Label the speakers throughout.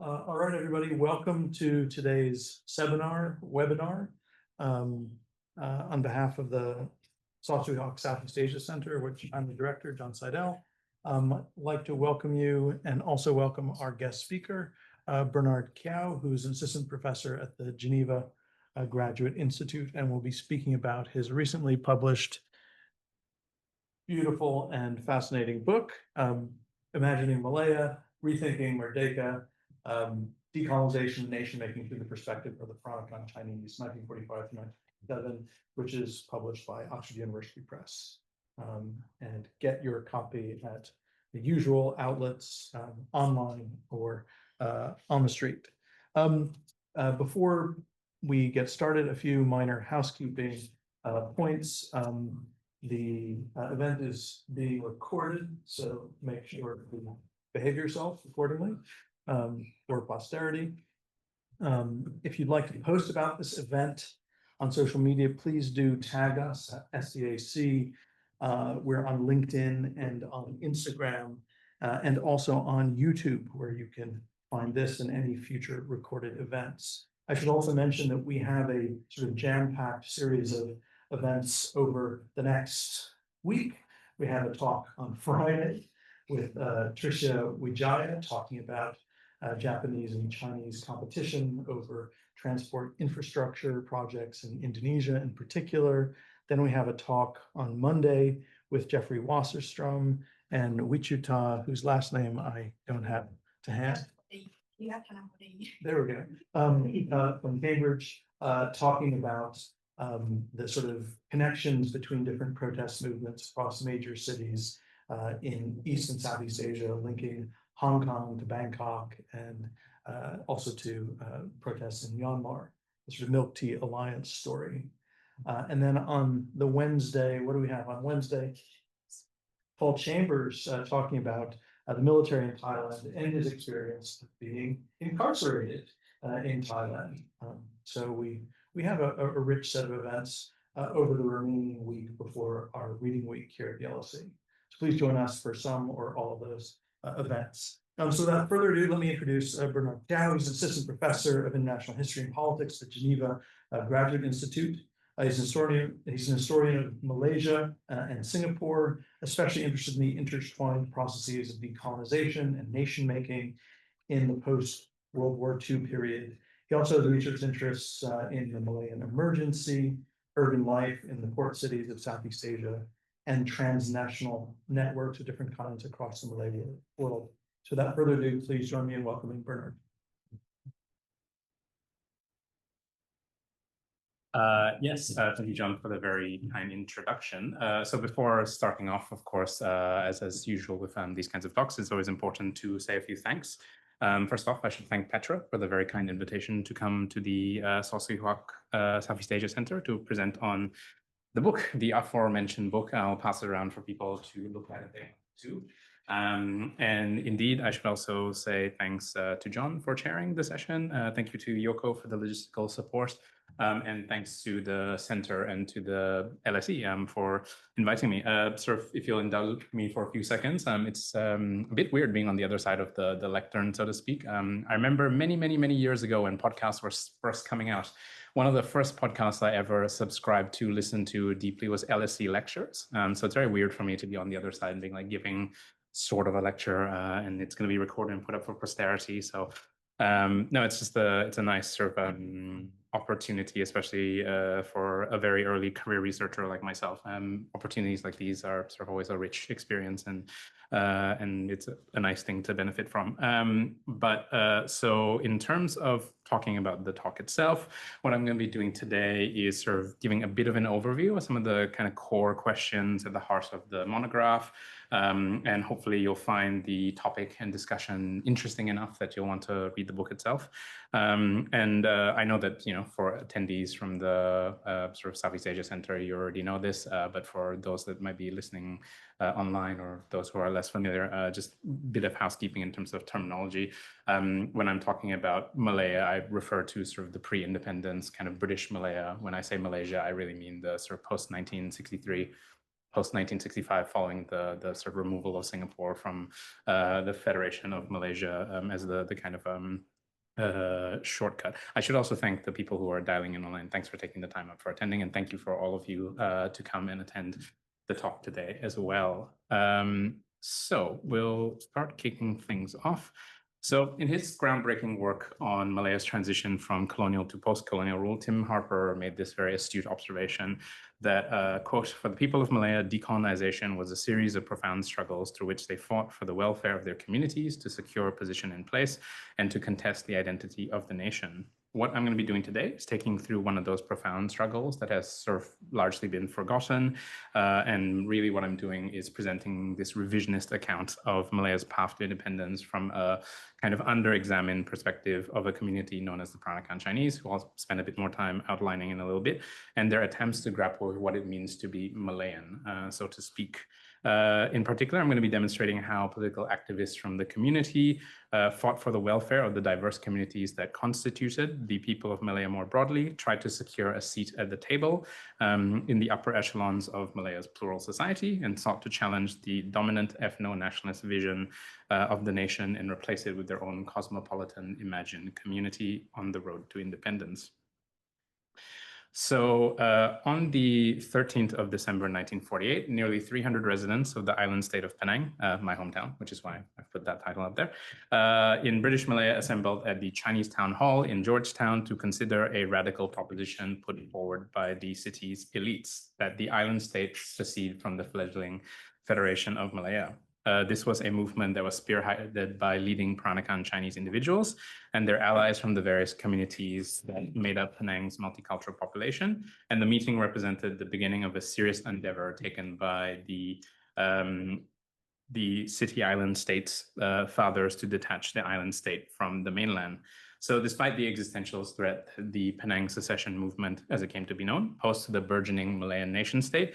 Speaker 1: All right, everybody, welcome to today's webinar on behalf of the Southeast Asia Center, which I'm the director, John Seidel. I'd like to welcome you and also welcome our guest speaker, Bernard Kiao, who's an assistant professor at the Geneva Graduate Institute, and will be speaking about his recently published beautiful and fascinating book, Imagining Malaya, Rethinking Merdeka, Decolonization and Nation-Making Through the Perspective of the Peranakan Chinese, 1945 to 1997, which is published by Oxford University Press. And get your copy at the usual outlets, online or on the street. Before we get started, a few minor housekeeping points. The event is being recorded, so make sure to behave yourself accordingly for posterity. If you'd like to post about this event on social media, please do tag us at SEAC. We're on LinkedIn and on Instagram, and also on YouTube, where you can find this and any future recorded events. I should also mention that we have a sort of jam-packed series of events over the next week. We have a talk on Friday with Tricia Wijaya talking about Japanese and Chinese competition over transport infrastructure projects in Indonesia in particular. Then we have a talk on Monday with Jeffrey Wasserstrom and Wichuta, whose last name I don't have to hand. There we go. From Cambridge, talking about the sort of connections between different protest movements across major cities in East and Southeast Asia, linking Hong Kong to Bangkok and also to protests in Myanmar, the sort of Milk Tea Alliance story. And then on the Wednesday, what do we have on Wednesday? Paul Chambers talking about the military in Thailand and his experience of being incarcerated in Thailand. So we have a rich set of events over the remaining week before our reading week here at the LSE. So please join us for some or all of those events. So without further ado, let me introduce Bernard Kiao. He's an assistant professor of international history and politics at Geneva Graduate Institute. He's an historian of Malaysia and Singapore, especially interested in the intertwined processes of decolonization and nation-making in the post-World War II period. He also has research interests in the Malayan emergency, urban life in the port cities of Southeast Asia, and transnational networks of different continents across the Malayan world. So without further ado, please join me in welcoming Bernard.
Speaker 2: Yes, thank you, John, for the very kind introduction. So before starting off, of course, as usual with these kinds of talks, it's always important to say a few thanks. First off, I should thank Petra for the very kind invitation to come to the Southeast Asia Center to present on the book, the aforementioned book. I'll pass it around for people to look at it too. And indeed, I should also say thanks to John for chairing the session. Thank you to Yoko for the logistical support. And thanks to the center and to the LSE for inviting me. Sort of, if you'll indulge me for a few seconds, it's a bit weird being on the other side of the lectern, so to speak. I remember many years ago when podcasts were first coming out. One of the first podcasts I ever subscribed to, listen to deeply, was LSE lectures. So it's very weird for me to be on the other side and being like giving sort of a lecture, and it's going to be recorded and put up for posterity. So no, it's just it's a nice sort of opportunity, especially for a very early career researcher like myself. Opportunities like these are sort of always a rich experience, and it's a nice thing to benefit from. So in terms of talking about the talk itself, what I'm going to be doing today is sort of giving a bit of an overview of some of the kind of core questions at the heart of the monograph. And hopefully you'll find the topic and discussion interesting enough that you'll want to read the book itself. And I know that, for attendees from the sort of Southeast Asia Center, you already know this, but for those that might be listening online or those who are less familiar, just a bit of housekeeping in terms of terminology. When I'm talking about Malaya, I refer to sort of the pre-independence kind of British Malaya. When I say Malaysia, I really mean the sort of post-1963 post 1965, following the sort of removal of Singapore from the Federation of Malaysia as the kind of shortcut. I should also thank the people who are dialing in online. Thanks for taking the time up for attending, and thank you for all of you to come and attend the talk today as well. So we'll start kicking things off. So in his groundbreaking work on Malaya's transition from colonial to post-colonial rule, Tim Harper made this very astute observation that, quote, for the people of Malaya, decolonization was a series of profound struggles through which they fought for the welfare of their communities, to secure a position in place, and to contest the identity of the nation. What I'm going to be doing today is taking through one of those profound struggles that has sort of largely been forgotten. And really what I'm doing is presenting this revisionist account of Malaya's path to independence from a kind of under-examined perspective of a community known as the Peranakan Chinese, who I'll spend a bit more time outlining in a little bit, and their attempts to grapple with what it means to be Malayan, so to speak. In particular, I'm going to be demonstrating how political activists from the community fought for the welfare of the diverse communities that constituted the people of Malaya more broadly, tried to secure a seat at the table in the upper echelons of Malaya's plural society, and sought to challenge the dominant ethno-nationalist vision of the nation and replace it with their own cosmopolitan imagined community on the road to independence. So on the 13th of December 1948, nearly 300 residents of the island state of Penang, my hometown, which is why I've put that title up there, in British Malaya assembled at the Chinese Town Hall in Georgetown to consider a radical proposition put forward by the city's elites, that the island state secede from the fledgling Federation of Malaya. This was a movement that was spearheaded by leading Peranakan Chinese individuals and their allies from the various communities that made up Penang's multicultural population. And the meeting represented the beginning of a serious endeavor taken by the city island states fathers to detach the island state from the mainland. So despite the existential threat, the Penang secession movement, as it came to be known, posed to the burgeoning Malayan nation state,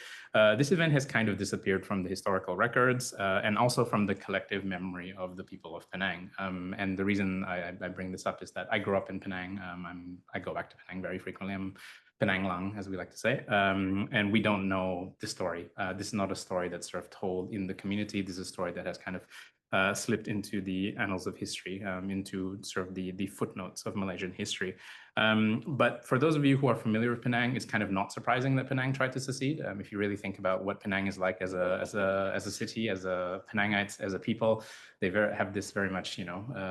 Speaker 2: this event has kind of disappeared from the historical records and also from the collective memory of the people of Penang. And the reason I bring this up is that I grew up in Penang. I go back to Penang very frequently. I'm Penang Lang, as we like to say, and we don't know the story. This is not a story that's sort of told in the community. This is a story that has kind of slipped into the annals of history, into sort of the footnotes of Malaysian history. But for those of you who are familiar with Penang, it's kind of not surprising that Penang tried to secede. If you really think about what Penang is like as a city, as a Penangites, as a people, they have this very much,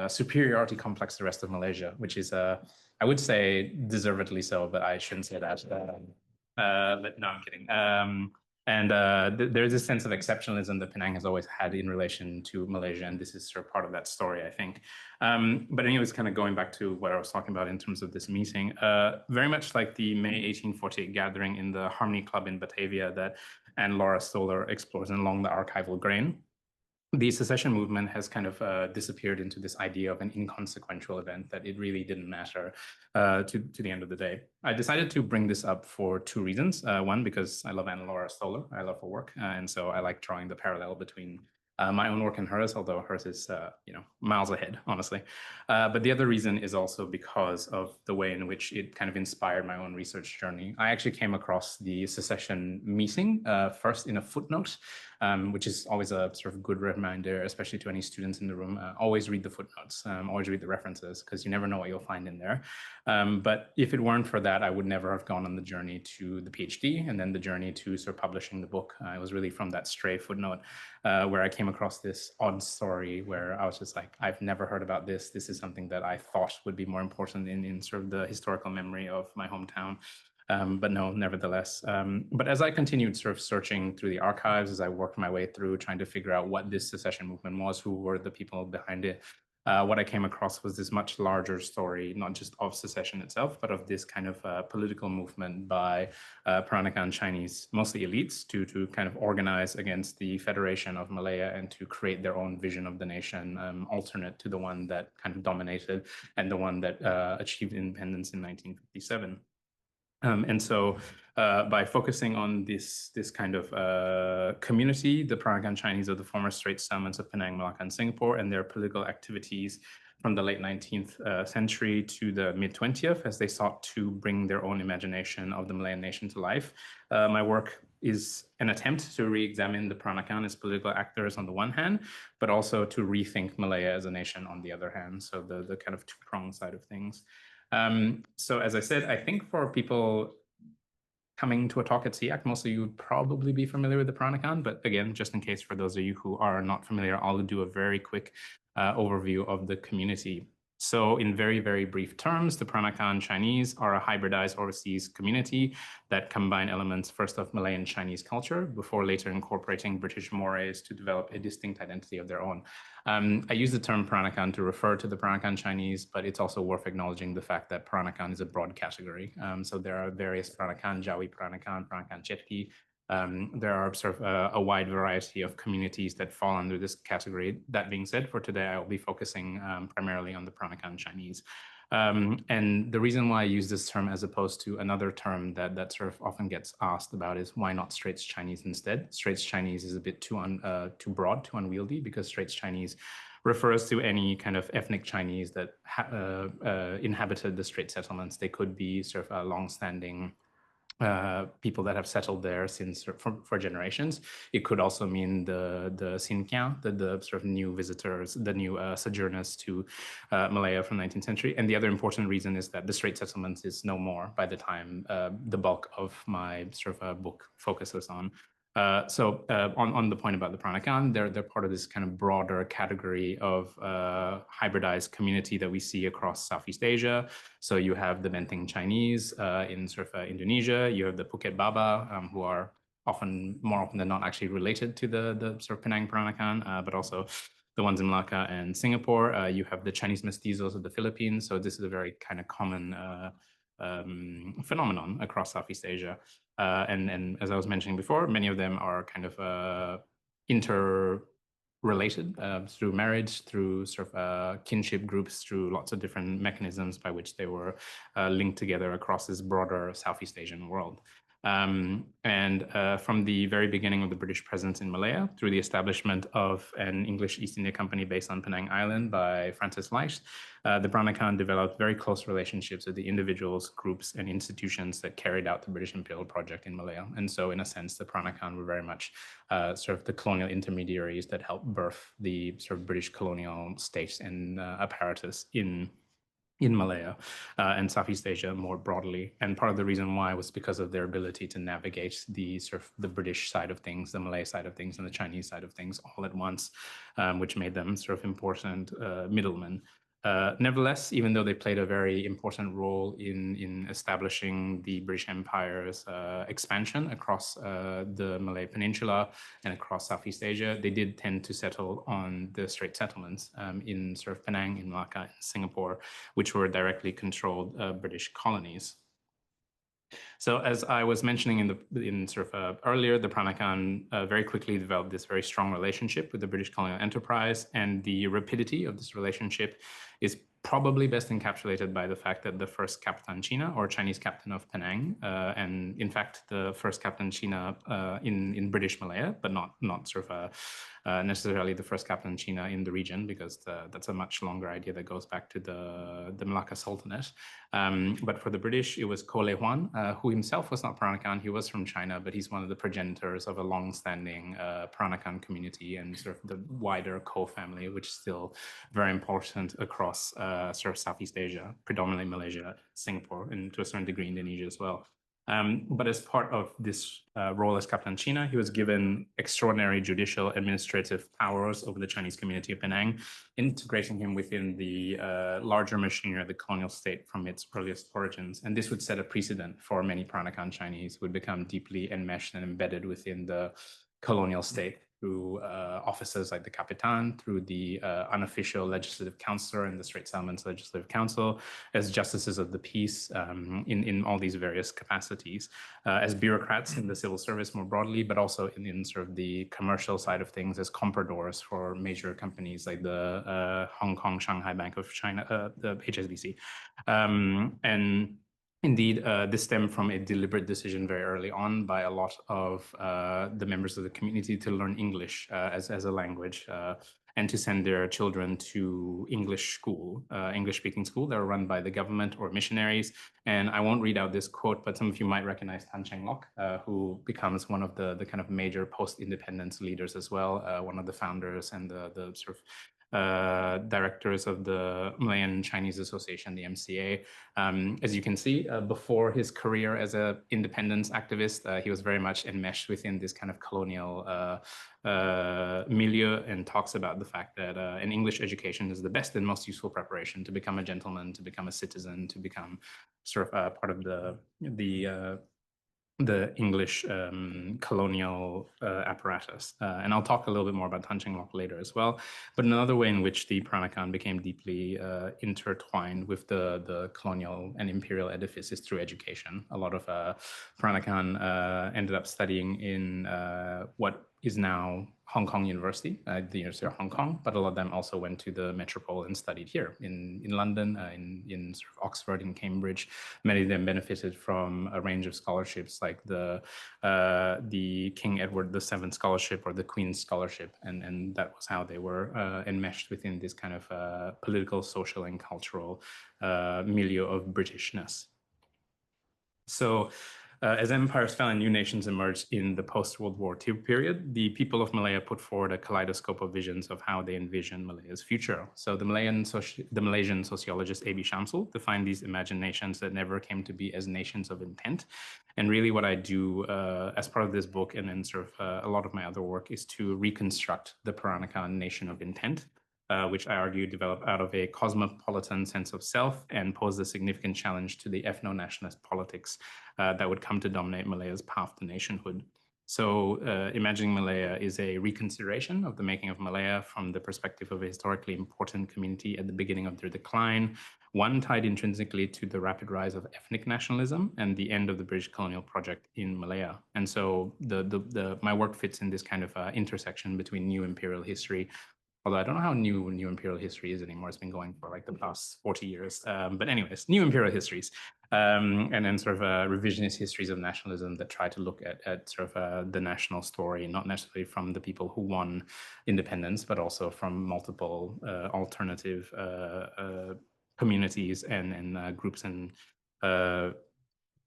Speaker 2: superiority complex to the rest of Malaysia, which is, I would say, deservedly so, but I shouldn't say that. But no, I'm kidding. There's this sense of exceptionalism that Penang has always had in relation to Malaysia, and this is sort of part of that story, I think. But anyways, kind of going back to what I was talking about in terms of this meeting, very much like the May 1848 gathering in the Harmony Club in Batavia that Anne Laura Stoller explores along the archival grain, the secession movement has kind of disappeared into this idea of an inconsequential event, that it really didn't matter to the end of the day. I decided to bring this up for two reasons. One, because I love Anna Laura Stoller. I love her work. And so I like drawing the parallel between my own work and hers, although hers is, miles ahead, honestly. But the other reason is also because of the way in which it kind of inspired my own research journey. I actually came across the secession meeting first in a footnote, which is always a sort of good reminder, especially to any students in the room. Always read the footnotes, always read the references, because you never know what you'll find in there. But if it weren't for that, I would never have gone on the journey to the PhD and then the journey to sort of publishing the book. It was really from that stray footnote where I came across this odd story where I was just like, I've never heard about this. This is something that I thought would be more important in sort of the historical memory of my hometown. But no, nevertheless. But as I continued sort of searching through the archives, as I worked my way through trying to figure out what this secession movement was, who were the people behind it, what I came across was this much larger story, not just of secession itself, but of this kind of political movement by Peranakan Chinese, mostly elites, to kind of organize against the Federation of Malaya and to create their own vision of the nation, alternate to the one that kind of dominated and the one that achieved independence in 1957. And so by focusing on this kind of community, the Peranakan Chinese of the former Straits Settlements of Penang, Malacca, and Singapore, and their political activities from the late 19th century to the mid-20th, as they sought to bring their own imagination of the Malayan nation to life, my work is an attempt to re-examine the Peranakan as political actors on the one hand, but also to rethink Malaya as a nation on the other hand. So the kind of two-pronged side of things. So as I said, I think for people coming to a talk at SEAC, most of you would probably be familiar with the Peranakan, but again, just in case for those of you who are not familiar, I'll do a very quick overview of the community. So in very, very brief terms, the Peranakan Chinese are a hybridized overseas community that combine elements first of Malayan Chinese culture before later incorporating British mores to develop a distinct identity of their own. I use the term Peranakan to refer to the Peranakan Chinese, but it's also worth acknowledging the fact that Peranakan is a broad category. So there are various Peranakan, Jawi Peranakan, Peranakan Chetki. There are sort of a wide variety of communities that fall under this category. That being said, for today, I will be focusing primarily on the Peranakan Chinese. And the reason why I use this term as opposed to another term that sort of often gets asked about is why not Straits Chinese instead? Straits Chinese is a bit too broad, too unwieldy, because Straits Chinese refers to any kind of ethnic Chinese that inhabited the Strait settlements. They could be sort of long-standing people that have settled there since for generations. It could also mean the Xinjiang, the sort of new visitors, the new sojourners to Malaya from the 19th century. And the other important reason is that the Strait settlements is no more by the time the bulk of my sort of book focuses on. So on the point about the Peranakan, they're part of this kind of broader category of hybridized community that we see across Southeast Asia. So you have the Benteng Chinese in sort of Indonesia. You have the Phuket Baba, who are more often than not actually related to the sort of Penang Peranakan, but also the ones in Malacca and Singapore. You have the Chinese mestizos of the Philippines. So this is a very kind of common phenomenon across Southeast Asia. And as I was mentioning before, many of them are kind of interrelated through marriage, through sort of kinship groups, through lots of different mechanisms by which they were linked together across this broader Southeast Asian world. And from the very beginning of the British presence in Malaya, through the establishment of an English East India Company based on Penang Island by Francis Leich, the Peranakan developed very close relationships with the individuals, groups, and institutions that carried out the British imperial project in Malaya. And so in a sense, the Peranakan were very much sort of the colonial intermediaries that helped birth the sort of British colonial states and apparatus in Malaya and Southeast Asia more broadly. And part of the reason why was because of their ability to navigate the sort of the British side of things, the Malay side of things, and the Chinese side of things all at once, which made them sort of important middlemen. Nevertheless, even though they played a very important role in establishing the British Empire's expansion across the Malay Peninsula and across Southeast Asia, they did tend to settle on the Strait settlements in sort of Penang, in Malacca, and Singapore, which were directly controlled British colonies. So as I was mentioning in sort of earlier, the Peranakan very quickly developed this very strong relationship with the British colonial enterprise, and the rapidity of this relationship is probably best encapsulated by the fact that the first Kapitan Cina, or Chinese captain of Penang, and in fact the first Captain Cina in British Malaya, but not sort of necessarily the first Captain Cina in the region, because that's a much longer idea that goes back to the Malacca Sultanate. But for the British, it was Ko Le Huan, who himself was not Peranakan. He was from China, but he's one of the progenitors of a long-standing Peranakan community and sort of the wider Ko family, which is still very important across sort of Southeast Asia, predominantly Malaysia, Singapore, and to a certain degree Indonesia as well. But as part of this role as Captain Cina, he was given extraordinary judicial administrative powers over the Chinese community of Penang, integrating him within the larger machinery of the colonial state from its earliest origins. And this would set a precedent for many Peranakan Chinese who would become deeply enmeshed and embedded within the colonial state through offices like the Kapitan, through the unofficial legislative councillor and the Strait Settlements Legislative Council, as justices of the peace in all these various capacities, as bureaucrats in the civil service more broadly, but also in sort of the commercial side of things as compradors for major companies like the Hong Kong Shanghai Bank of China, the HSBC. And indeed, this stemmed from a deliberate decision very early on by a lot of the members of the community to learn English as a language. and to send their children to English school, English-speaking school that are run by the government or missionaries. And I won't read out this quote, but some of you might recognize Tan Cheng Lock, who becomes one of the kind of major post-independence leaders as well, one of the founders and the sort of directors of the Malayan Chinese Association, the MCA. As you can see, before his career as an independence activist, he was very much enmeshed within this kind of colonial milieu, and talks about the fact that an English education is the best and most useful preparation to become a gentleman, to become a citizen, to become sort of part of the English colonial apparatus. And I'll talk a little bit more about Tan Cheng Lock later as well. But another way in which the Peranakan became deeply intertwined with the colonial and imperial edifice is through education. A lot of Peranakan ended up studying in what is now Hong Kong University, the University of Hong Kong, but a lot of them also went to the metropole and studied here in London, in sort of Oxford, in Cambridge. Many of them benefited from a range of scholarships like the King Edward VII Scholarship or the Queen's Scholarship, and that was how they were enmeshed within this kind of political, social, and cultural milieu of Britishness. So as empires fell and new nations emerged in the post-World War II period, the people of Malaya put forward a kaleidoscope of visions of how they envision Malaya's future. So the Malaysian sociologist A.B. Shamsul defined these imagined nations that never came to be as nations of intent. And really what I do as part of this book and then sort of a lot of my other work is to reconstruct the Peranakan nation of intent, which I argue developed out of a cosmopolitan sense of self and posed a significant challenge to the ethno-nationalist politics that would come to dominate Malaya's path to nationhood. So imagining Malaya is a reconsideration of the making of Malaya from the perspective of a historically important community at the beginning of their decline, one tied intrinsically to the rapid rise of ethnic nationalism and the end of the British colonial project in Malaya. And so my work fits in this kind of intersection between new imperial history, although I don't know how new imperial history is anymore. It's been going for like the past 40 years. But anyways, new imperial histories. And then sort of revisionist histories of nationalism that try to look at sort of the national story, not necessarily from the people who won independence, but also from multiple alternative communities and groups and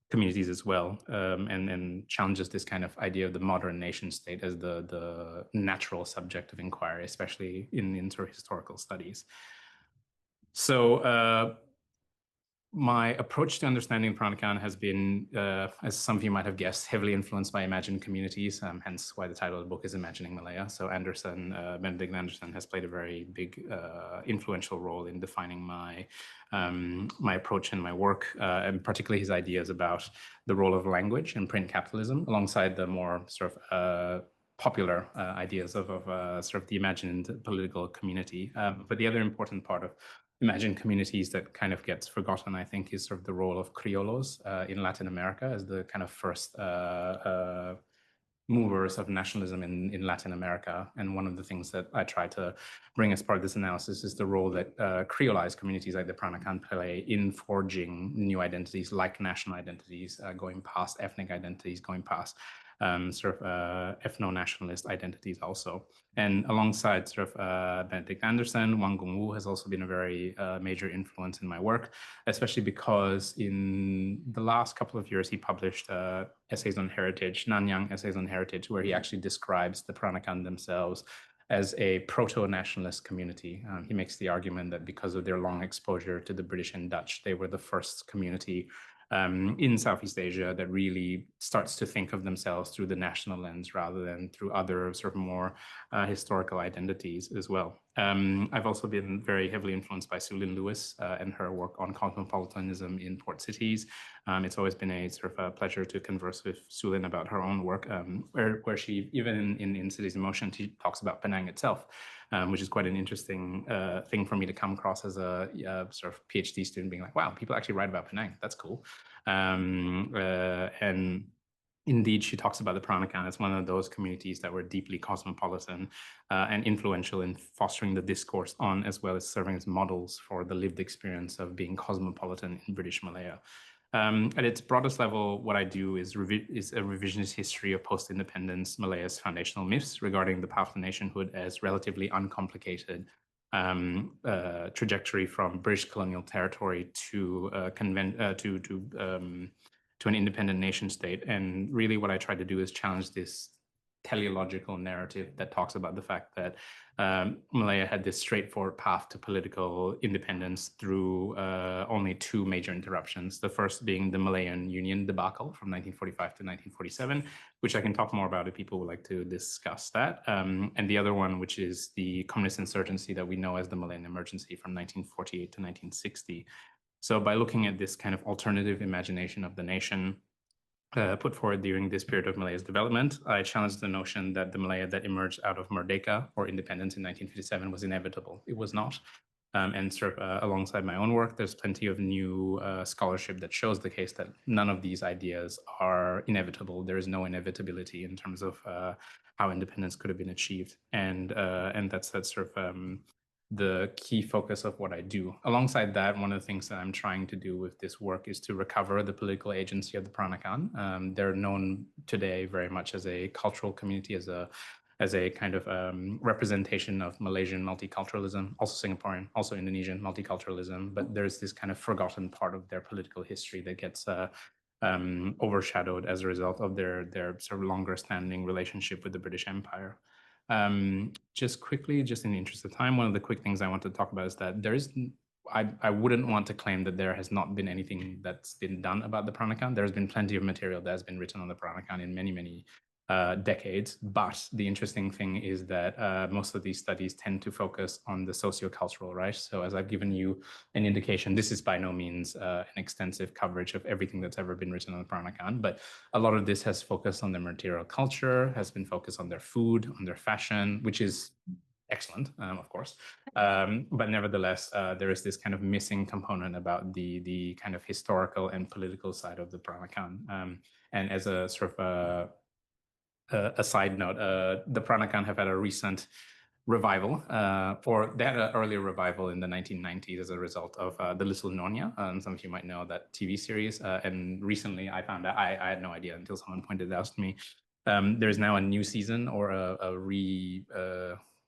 Speaker 2: communities as well, and challenges this kind of idea of the modern nation state as the natural subject of inquiry, especially in sort of historical studies. So my approach to understanding Peranakan has been, as some of you might have guessed, heavily influenced by imagined communities, hence why the title of the book is Imagining Malaya. So Benedict Anderson has played a very big, influential role in defining my approach and my work, and particularly his ideas about the role of language and print capitalism, alongside the more sort of popular ideas of sort of the imagined political community. But the other important part of imagined communities that kind of gets forgotten, I think, is sort of the role of criollos in Latin America as the kind of first movers of nationalism in Latin America. And one of the things that I try to bring as part of this analysis is the role that creolized communities like the Peranakan play in forging new identities like national identities, going past ethnic identities, going past sort of ethno-nationalist identities also. And alongside sort of Benedict Anderson, Wang Gongwu has also been a very major influence in my work, especially because in the last couple of years, he published essays on heritage, Nanyang Essays on Heritage, where he actually describes the Peranakan themselves as a proto-nationalist community. He makes the argument that because of their long exposure to the British and Dutch, they were the first community in Southeast Asia that really starts to think of themselves through the national lens rather than through other sort of more historical identities as well. I've also been very heavily influenced by Sue Lin Lewis and her work on cosmopolitanism in port cities. It's always been a sort of a pleasure to converse with Sue Lin about her own work, where she, even in Cities in Motion, she talks about Penang itself, which is quite an interesting thing for me to come across as a sort of PhD student, being like, wow, people actually write about Penang. That's cool. And indeed, she talks about the Peranakan as one of those communities that were deeply cosmopolitan and influential in fostering the discourse on, as well as serving as models for the lived experience of being cosmopolitan in British Malaya. At its broadest level, what I do is a revisionist history of post-independence Malaya's foundational myths regarding the path to nationhood as relatively uncomplicated trajectory from British colonial territory to an independent nation state. And really, what I try to do is challenge this teleological narrative that talks about the fact that Malaya had this straightforward path to political independence through only two major interruptions. The first being the Malayan Union debacle from 1945 to 1947, which I can talk more about if people would like to discuss that. And the other one, which is the communist insurgency that we know as the Malayan Emergency from 1948 to 1960. So by looking at this kind of alternative imagination of the nation, put forward during this period of Malaya's development, I challenged the notion that the Malaya that emerged out of Merdeka or independence in 1957 was inevitable. It was not. And sort of alongside my own work, there's plenty of new scholarship that shows the case that none of these ideas are inevitable. There is no inevitability in terms of how independence could have been achieved. And that's sort of the key focus of what I do. Alongside that, one of the things that I'm trying to do with this work is to recover the political agency of the Peranakan. They're known today very much as a cultural community, as a kind of representation of Malaysian multiculturalism, also Singaporean, also Indonesian multiculturalism. But there's this kind of forgotten part of their political history that gets overshadowed as a result of their sort of longer standing relationship with the British Empire. Just quickly, just in the interest of time, one of the quick things I want to talk about is that there is, I wouldn't want to claim that there has not been anything that's been done about the Peranakan. There's been plenty of material that has been written on the Peranakan in many, many decades. But the interesting thing is that most of these studies tend to focus on the sociocultural, right? So as I've given you an indication, this is by no means an extensive coverage of everything that's ever been written on the Peranakan, but a lot of this has focused on their material culture, has been focused on their food, on their fashion, which is excellent, of course. But nevertheless, there is this kind of missing component about the kind of historical and political side of the Peranakan. And as a sort of a side note, the Peranakan have had a recent revival, or they had an earlier revival in the 1990s as a result of The Little Nyonya. Some of you might know that TV series. And recently I found out, I had no idea until someone pointed it out to me. There's now a new season or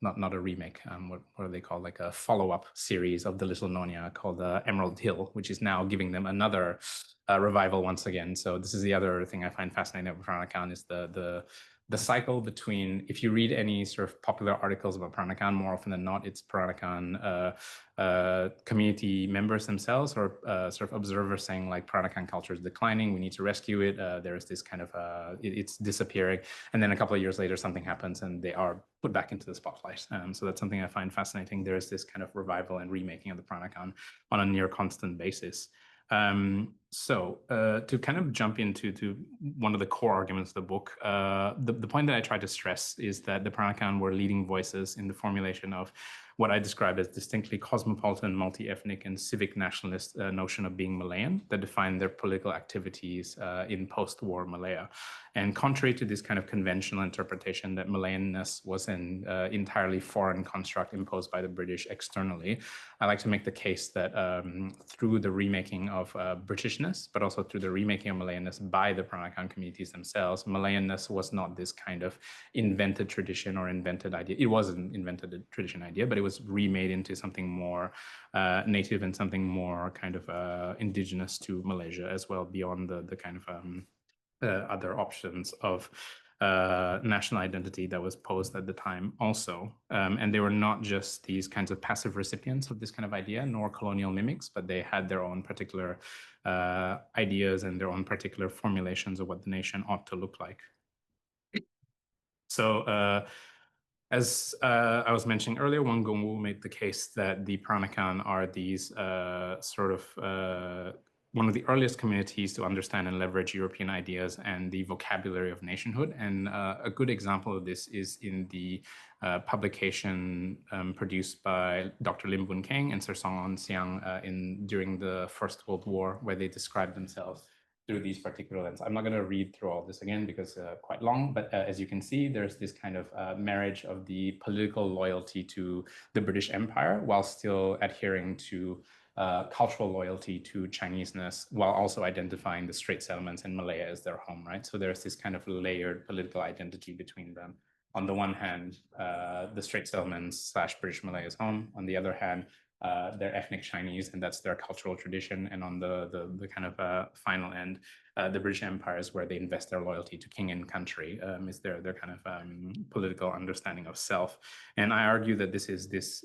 Speaker 2: not a remake, what are they called? Like a follow-up series of The Little Nyonya called Emerald Hill, which is now giving them another revival once again. So this is the other thing I find fascinating about Peranakan is the cycle between, if you read any sort of popular articles about Peranakan, more often than not, it's Peranakan community members themselves or sort of observers saying like Peranakan culture is declining, we need to rescue it. There's this kind of, it's disappearing. And then a couple of years later, something happens and they are put back into the spotlight. So that's something I find fascinating. There is this kind of revival and remaking of the Peranakan on a near constant basis. To kind of jump into one of the core arguments of the book, the point that I try to stress is that the Peranakan were leading voices in the formulation of what I describe as distinctly cosmopolitan, multi-ethnic, and civic nationalist notion of being Malayan that defined their political activities in post-war Malaya. And contrary to this kind of conventional interpretation that Malayanness was an entirely foreign construct imposed by the British externally, I like to make the case that through the remaking of Britishness, but also through the remaking of Malayanness by the Peranakan communities themselves, Malayanness was not this kind of invented tradition or invented idea. It was an invented tradition idea, but it was remade into something more native and something more kind of indigenous to Malaysia as well, beyond the kind of other options of national identity that was posed at the time also. And they were not just these kinds of passive recipients of this kind of idea, nor colonial mimics, but they had their own particular ideas and their own particular formulations of what the nation ought to look like. So as I was mentioning earlier, Wang Gongwu made the case that the Peranakan are these sort of one of the earliest communities to understand and leverage European ideas and the vocabulary of nationhood. And a good example of this is in the publication produced by Dr. Lim Boon Keng and Sir Song On Siang during the First World War, where they described themselves through these particular lens. I'm not going to read through all this again because quite long, but as you can see, there's this kind of marriage of the political loyalty to the British Empire while still adhering to cultural loyalty to Chineseness while also identifying the Strait settlements in Malaya as their home, right? So there's this kind of layered political identity between them. On the one hand, the Strait settlements / British Malaya's home. On the other hand, they're ethnic Chinese, and that's their cultural tradition. And on the kind of final end, the British Empire is where they invest their loyalty to king and country, is their kind of political understanding of self. And I argue that this is this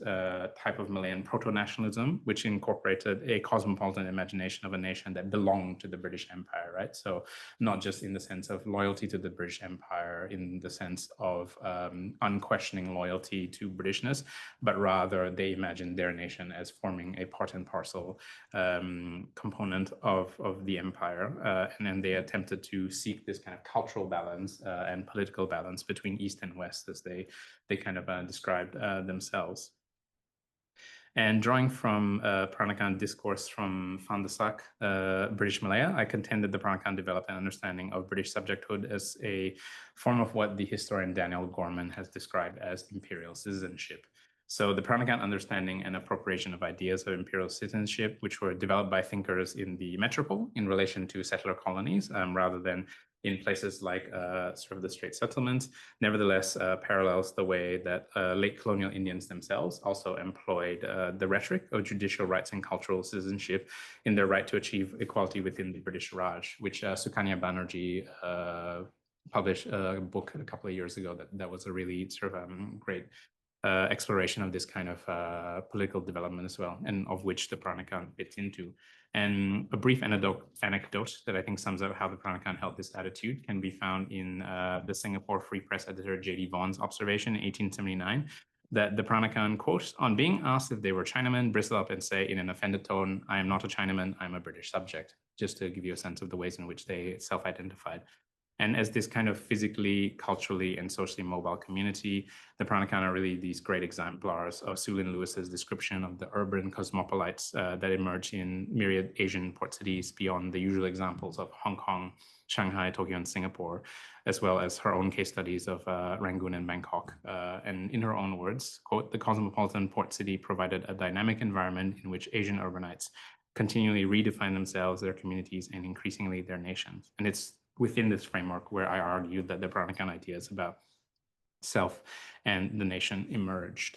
Speaker 2: type of Malayan proto-nationalism, which incorporated a cosmopolitan imagination of a nation that belonged to the British Empire, right? So not just in the sense of loyalty to the British Empire, in the sense of unquestioning loyalty to Britishness, but rather they imagined their nation as forming a part and parcel component of the empire. And then they attempted to seek this kind of cultural balance and political balance between East and West, as they kind of described themselves. And drawing from Peranakan discourse from Van der Sak, British Malaya, I contend that the Peranakan developed an understanding of British subjecthood as a form of what the historian Daniel Gorman has described as imperial citizenship. So the Peranakan understanding and appropriation of ideas of imperial citizenship, which were developed by thinkers in the metropole in relation to settler colonies, rather than in places like sort of the Strait settlements, nevertheless parallels the way that late colonial Indians themselves also employed the rhetoric of judicial rights and cultural citizenship in their right to achieve equality within the British Raj, which Sukanya Banerjee published a book a couple of years ago that was a really sort of great exploration of this kind of political development as well, and of which the Peranakan fits into. And a brief anecdote that I think sums up how the Peranakan held this attitude can be found in the Singapore Free Press editor J.D. Vaughan's observation in 1879, that the Peranakan, quote, on being asked if they were Chinamen, bristle up and say in an offended tone, I am not a Chinaman, I'm a British subject, just to give you a sense of the ways in which they self-identified. And as this kind of physically, culturally, and socially mobile community, the Peranakan are really these great exemplars of Sulin Lewis's description of the urban cosmopolites that emerge in myriad Asian port cities beyond the usual examples of Hong Kong, Shanghai, Tokyo, and Singapore, as well as her own case studies of Rangoon and Bangkok. And in her own words, quote, the cosmopolitan port city provided a dynamic environment in which Asian urbanites continually redefine themselves, their communities, and increasingly their nations. And it's within this framework where I argue that the Peranakan ideas about self and the nation emerged.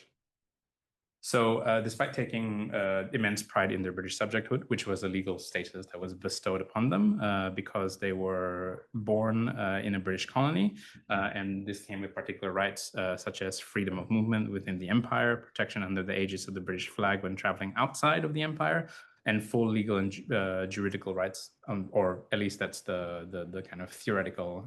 Speaker 2: So despite taking immense pride in their British subjecthood, which was a legal status that was bestowed upon them because they were born in a British colony, and this came with particular rights such as freedom of movement within the empire, protection under the aegis of the British flag when traveling outside of the empire, and full legal and juridical rights, or at least that's the kind of theoretical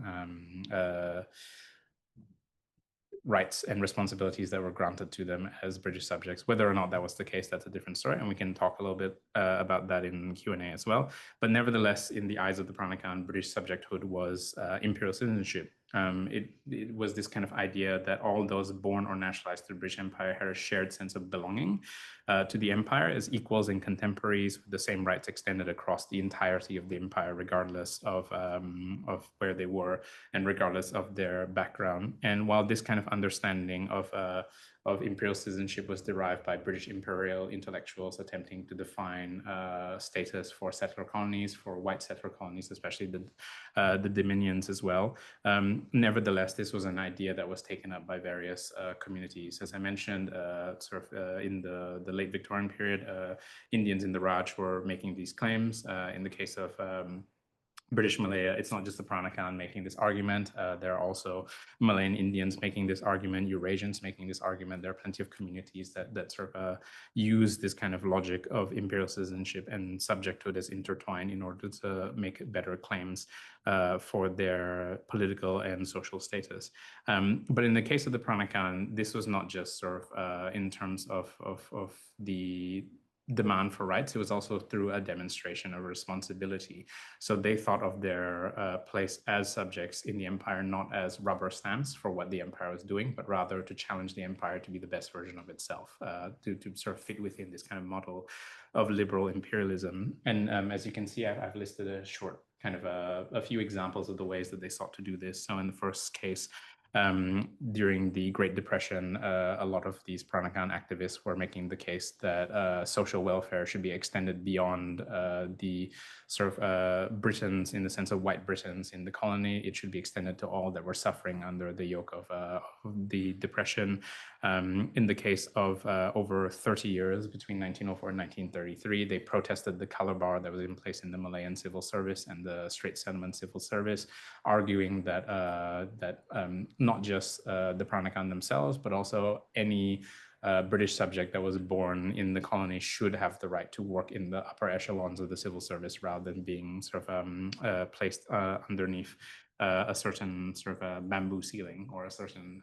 Speaker 2: rights and responsibilities that were granted to them as British subjects. Whether or not that was the case, that's a different story, and we can talk a little bit about that in Q&A as well. But nevertheless, in the eyes of the Peranakan, British subjecthood was imperial citizenship. It was this kind of idea that all those born or nationalized to the British Empire had a shared sense of belonging to the empire as equals and contemporaries, with the same rights extended across the entirety of the empire, regardless of where they were and regardless of their background. And while this kind of understanding of imperial citizenship was derived by British imperial intellectuals attempting to define status for settler colonies, for white settler colonies, especially the dominions as well. Nevertheless, this was an idea that was taken up by various communities. As I mentioned, in the late Victorian period, Indians in the Raj were making these claims. In the case of British Malaya, it's not just the Peranakan making this argument. There are also Malayan Indians making this argument, Eurasians making this argument. There are plenty of communities that sort of use this kind of logic of imperial citizenship and subjecthood as intertwined in order to make better claims for their political and social status. But in the case of the Peranakan, this was not just sort of in terms of the demand for rights, it was also through a demonstration of responsibility. So they thought of their place as subjects in the empire not as rubber stamps for what the empire was doing, but rather to challenge the empire to be the best version of itself, to sort of fit within this kind of model of liberal imperialism. And as you can see, I've listed a short kind of a few examples of the ways that they sought to do this. So in the first case, During the Great Depression, a lot of these Peranakan activists were making the case that social welfare should be extended beyond the sort of Britons, in the sense of white Britons in the colony. It should be extended to all that were suffering under the yoke of the Depression. In the case of over 30 years, between 1904 and 1933, they protested the color bar that was in place in the Malayan civil service and the Strait Settlement civil service, arguing that not just the Peranakan themselves, but also any British subject that was born in the colony should have the right to work in the upper echelons of the civil service rather than being sort of placed underneath a certain sort of bamboo ceiling or a certain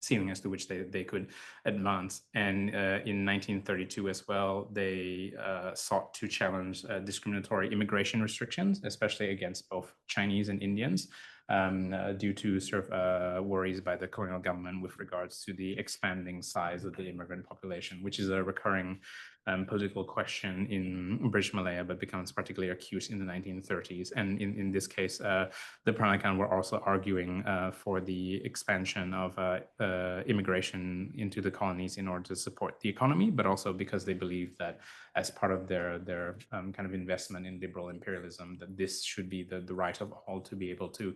Speaker 2: ceiling as to which they could advance. And in 1932 as well, they sought to challenge discriminatory immigration restrictions, especially against both Chinese and Indians, due to sort of worries by the colonial government with regards to the expanding size of the immigrant population, which is a recurring political question in British Malaya, but becomes particularly acute in the 1930s. And in this case, the Peranakan were also arguing for the expansion of immigration into the colonies in order to support the economy, but also because they believe that as part of their kind of investment in liberal imperialism, that this should be the right of all to be able to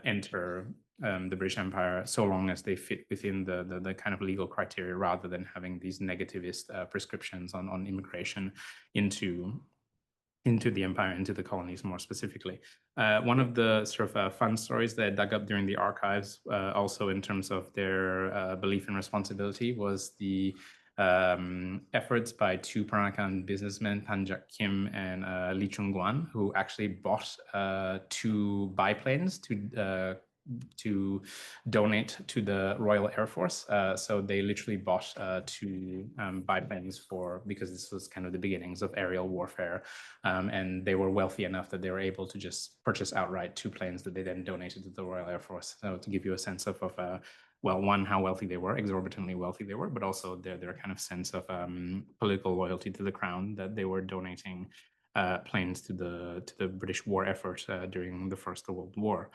Speaker 2: enter the British Empire so long as they fit within the kind of legal criteria, rather than having these negativist prescriptions on immigration into the empire, into the colonies more specifically. One of the sort of fun stories that I dug up during the archives, also in terms of their belief and responsibility, was the efforts by two Peranakan businessmen, Tanjak Kim and Lee Chung Guan, who actually bought two biplanes to donate to the Royal Air Force. So they literally bought two biplanes because this was kind of the beginnings of aerial warfare. And they were wealthy enough that they were able to just purchase outright two planes that they then donated to the Royal Air Force. So to give you a sense of well, one, how wealthy they were, exorbitantly wealthy they were, but also their kind of sense of political loyalty to the crown, that they were donating planes to the British war effort during the First World War.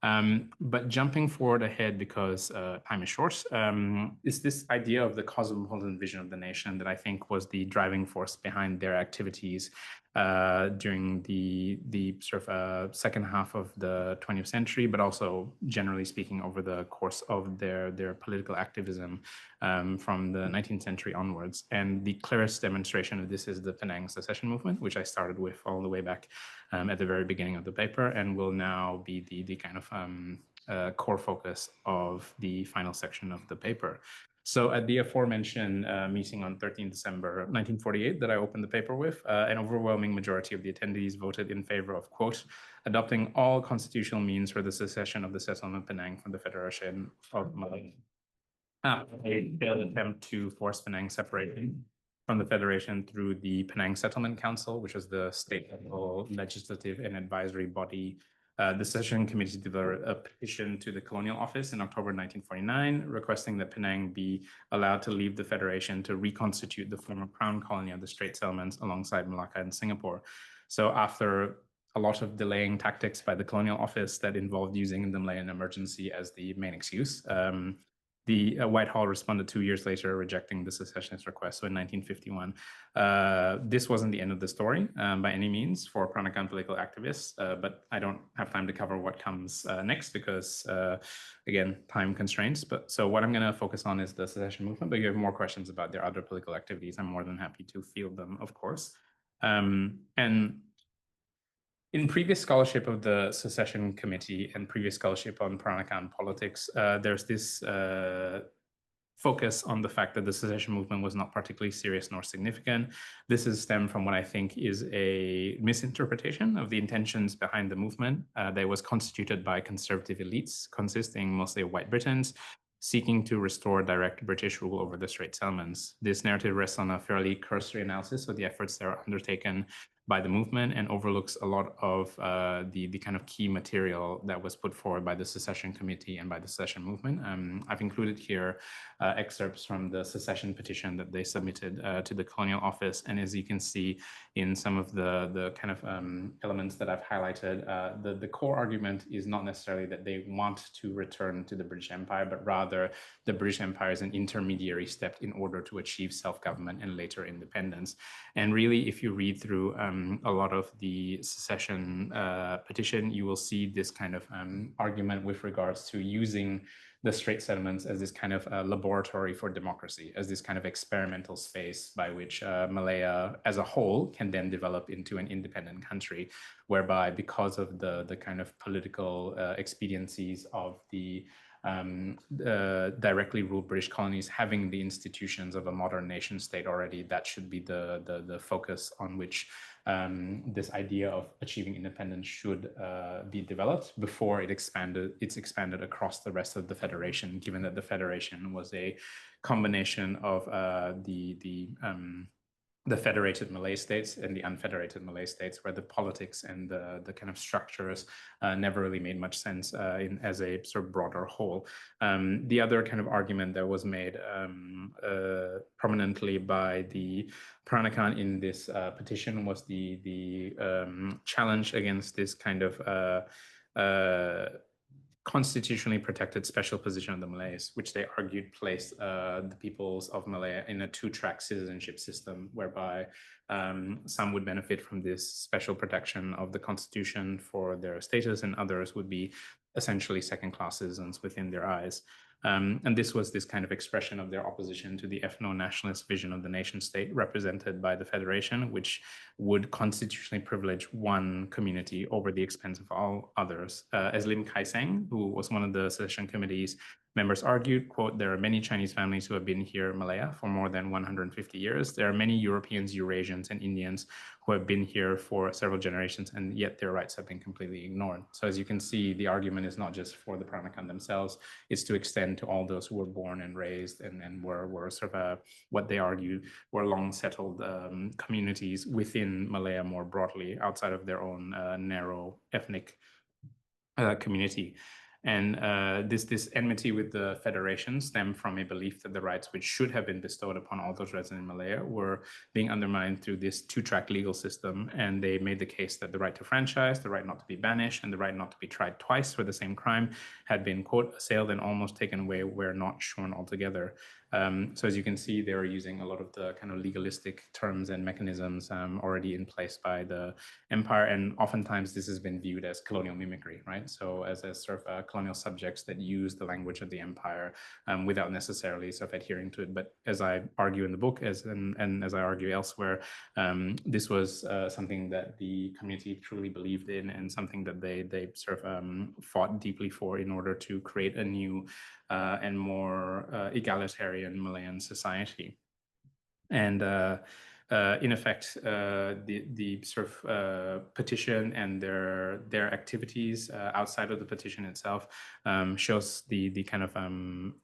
Speaker 2: But jumping forward ahead, because time is short, is this idea of the cosmopolitan vision of the nation that I think was the driving force behind their activities during the sort of second half of the 20th century, but also generally speaking over the course of their political activism from the 19th century onwards. And the clearest demonstration of this is the Penang secession movement, which I started with all the way back at the very beginning of the paper, and will now be the kind of core focus of the final section of the paper. So at the aforementioned meeting on 13 December 1948 that I opened the paper with, an overwhelming majority of the attendees voted in favor of, quote, adopting all constitutional means for the secession of the settlement of Penang from the Federation of Malaya. A failed attempt to force Penang separation from the Federation through the Penang Settlement Council, which was the state-level legislative and advisory body. The Secession Committee did a petition to the Colonial Office in October 1949, requesting that Penang be allowed to leave the Federation to reconstitute the former Crown Colony of the Strait Settlements alongside Malacca and Singapore. So after a lot of delaying tactics by the Colonial Office that involved using the Malayan emergency as the main excuse, the Whitehall responded 2 years later, rejecting the secessionist request. So in 1951, this wasn't the end of the story by any means for Peranakan political activists, but I don't have time to cover what comes next because, again, time constraints. But so what I'm going to focus on is the secession movement. But if you have more questions about their other political activities, I'm more than happy to field them, of course. And in previous scholarship of the Secession Committee and previous scholarship on Peranakan politics, there's this focus on the fact that the secession movement was not particularly serious nor significant. This is stemmed from what I think is a misinterpretation of the intentions behind the movement that was constituted by conservative elites, consisting mostly of white Britons, seeking to restore direct British rule over the Strait Settlements. This narrative rests on a fairly cursory analysis of the efforts that are undertaken by the movement and overlooks a lot of the kind of key material that was put forward by the secession committee and by the secession movement. I've included here excerpts from the secession petition that they submitted to the colonial office. And as you can see in some of the kind of elements that I've highlighted, the core argument is not necessarily that they want to return to the British Empire, but rather the British Empire is an intermediary step in order to achieve self-government and later independence. And really, if you read through a lot of the secession petition, you will see this kind of argument with regards to using the Strait settlements as this kind of laboratory for democracy, as this kind of experimental space by which Malaya as a whole can then develop into an independent country, whereby because of the kind of political expediencies of the directly ruled British colonies having the institutions of a modern nation state already, that should be the focus on which this idea of achieving independence should be developed before it's expanded across the rest of the federation, given that the federation was a combination of the federated Malay states and the unfederated Malay states, where the politics and the kind of structures never really made much sense as a sort of broader whole. The other kind of argument that was made prominently by the Peranakan in this petition was the challenge against this kind of constitutionally protected special position of the Malays, which they argued placed the peoples of Malaya in a two-track citizenship system, whereby some would benefit from this special protection of the constitution for their status, and others would be essentially second-class citizens within their eyes. And this was this kind of expression of their opposition to the ethno-nationalist vision of the nation state represented by the federation, which would constitutionally privilege one community over the expense of all others. As Lim Kai-seng, who was one of the secession committee's members, argued, quote, "There are many Chinese families who have been here in Malaya for more than 150 years. There are many Europeans, Eurasians, and Indians who have been here for several generations, and yet their rights have been completely ignored." So as you can see, the argument is not just for the Peranakan themselves, it's to extend to all those who were born and raised and were sort of what they argue were long settled communities within Malaya more broadly, outside of their own narrow ethnic community. And this enmity with the federation stemmed from a belief that the rights which should have been bestowed upon all those residents in Malaya were being undermined through this two-track legal system. And they made the case that the right to franchise, the right not to be banished, and the right not to be tried twice for the same crime had been, quote, assailed and almost taken away where not shorn altogether. So as you can see, they were using a lot of the kind of legalistic terms and mechanisms already in place by the empire. And oftentimes this has been viewed as colonial mimicry, right? So as sort of colonial subjects that use the language of the empire without necessarily sort of adhering to it. But as I argue in the book, and as I argue elsewhere, this was something that the community truly believed in, and something that they sort of fought deeply for in order to create a new and more egalitarian Malayan society. And in effect, the sort of petition and their activities outside of the petition itself shows the kind of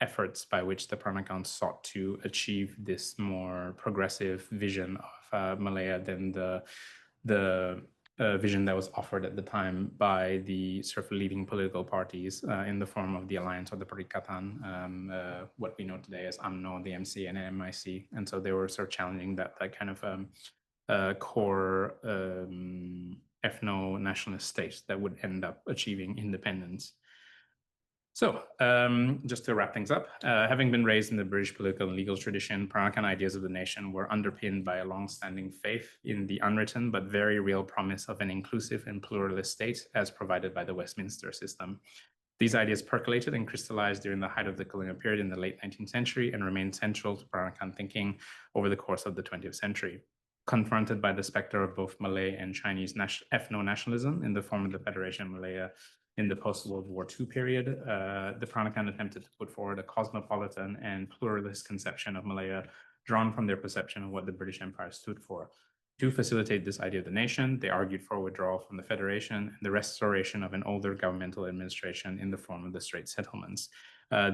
Speaker 2: efforts by which the Peranakan sought to achieve this more progressive vision of Malaya than the vision that was offered at the time by the sort of leading political parties in the form of the Alliance or the Perikatan, what we know today as UMNO, the MC, and MIC. And so they were sort of challenging that kind of core ethno-nationalist state that would end up achieving independence. So just to wrap things up, having been raised in the British political and legal tradition, Peranakan ideas of the nation were underpinned by a long-standing faith in the unwritten but very real promise of an inclusive and pluralist state as provided by the Westminster system. These ideas percolated and crystallized during the height of the colonial period in the late 19th century and remained central to Peranakan thinking over the course of the 20th century. Confronted by the specter of both Malay and Chinese ethno-nationalism in the form of the Federation of Malaya in the post-World War II period, the Peranakan attempted to put forward a cosmopolitan and pluralist conception of Malaya drawn from their perception of what the British Empire stood for. To facilitate this idea of the nation, they argued for withdrawal from the Federation and the restoration of an older governmental administration in the form of the Strait settlements.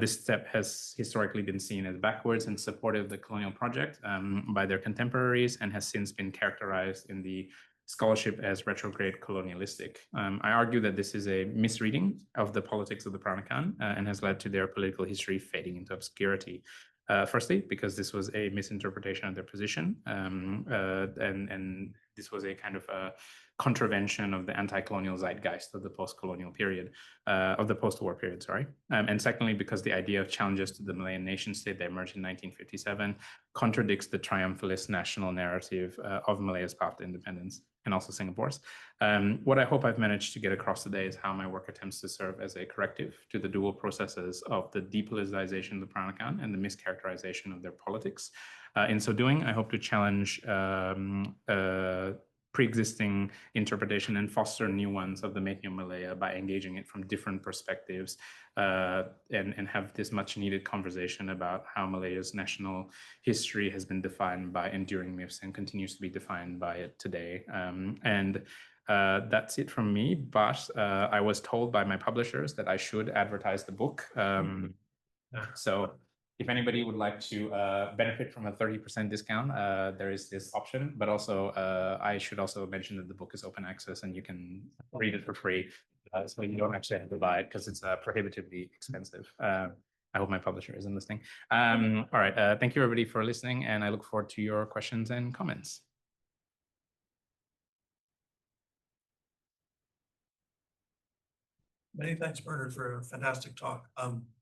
Speaker 2: This step has historically been seen as backwards and supportive of the colonial project by their contemporaries, and has since been characterized in the scholarship as retrograde colonialistic. I argue that this is a misreading of the politics of the Peranakan and has led to their political history fading into obscurity. Firstly, because this was a misinterpretation of their position, and this was a kind of a contravention of the anti-colonial zeitgeist of the post-colonial period, of the post-war period, sorry. And secondly, because the idea of challenges to the Malayan nation state that emerged in 1957 contradicts the triumphalist national narrative of Malaya's path to independence, and also Singapore's. What I hope I've managed to get across today is how my work attempts to serve as a corrective to the dual processes of the depoliticization of the Peranakan and the mischaracterization of their politics. In so doing, I hope to challenge pre-existing interpretation and foster new ones of the making of Malaya by engaging it from different perspectives, and have this much needed conversation about how Malaya's national history has been defined by enduring myths and continues to be defined by it today. That's it from me, but I was told by my publishers that I should advertise the book. So if anybody would like to benefit from a 30% discount, there is this option, but also I should also mention that the book is open access and you can read it for free. So you don't actually have to buy it because it's prohibitively expensive. I hope my publisher isn't listening. All right, thank you everybody for listening, and I look forward to your questions and comments.
Speaker 1: Many thanks, Bernard, for a fantastic talk.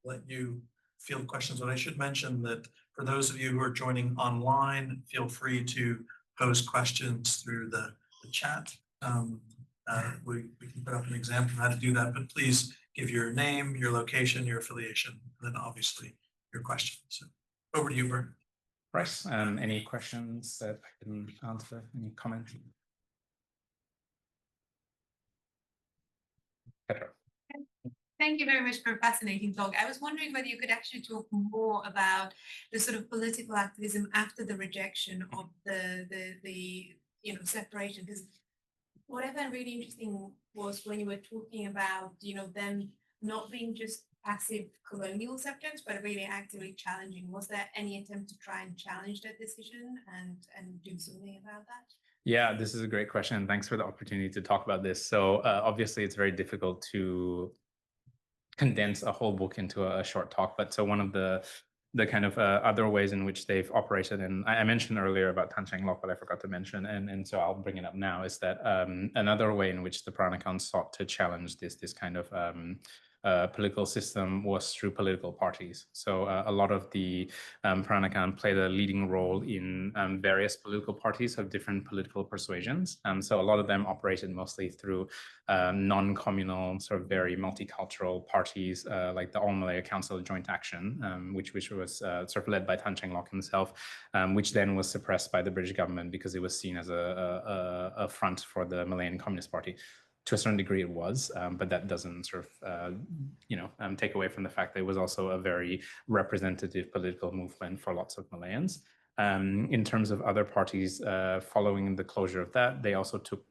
Speaker 1: Let you field questions, but I should mention that for those of you who are joining online, feel free to pose questions through the chat. We can put up an example of how to do that, but please give your name, your location, your affiliation, and then obviously your question. So over to you, Bernard.
Speaker 2: Bryce, any questions that I can answer? Any comments? Petra.
Speaker 3: Thank you very much for a fascinating talk. I was wondering whether you could actually talk more about the sort of political activism after the rejection of the separation, because what I found really interesting was when you were talking about them not being just passive colonial subjects, but really actively challenging. Was there any attempt to try and challenge that decision and do something about that?
Speaker 2: Yeah, this is a great question. Thanks for the opportunity to talk about this. So obviously it's very difficult to condense a whole book into a short talk, but so one of the kind of other ways in which they've operated, and I mentioned earlier about Tan Cheng Lock, but I forgot to mention, and so I'll bring it up now, is that another way in which the Peranakan sought to challenge this kind of political system was through political parties. So a lot of the Peranakan played a leading role in various political parties of different political persuasions. So a lot of them operated mostly through non-communal, sort of very multicultural parties, like the All Malaya Council of Joint Action, which was sort of led by Tan Cheng Lock himself, which then was suppressed by the British government because it was seen as a front for the Malayan Communist Party. To a certain degree it was, but that doesn't sort of, take away from the fact that it was also a very representative political movement for lots of Malayans. In terms of other parties, following the closure of that, they also took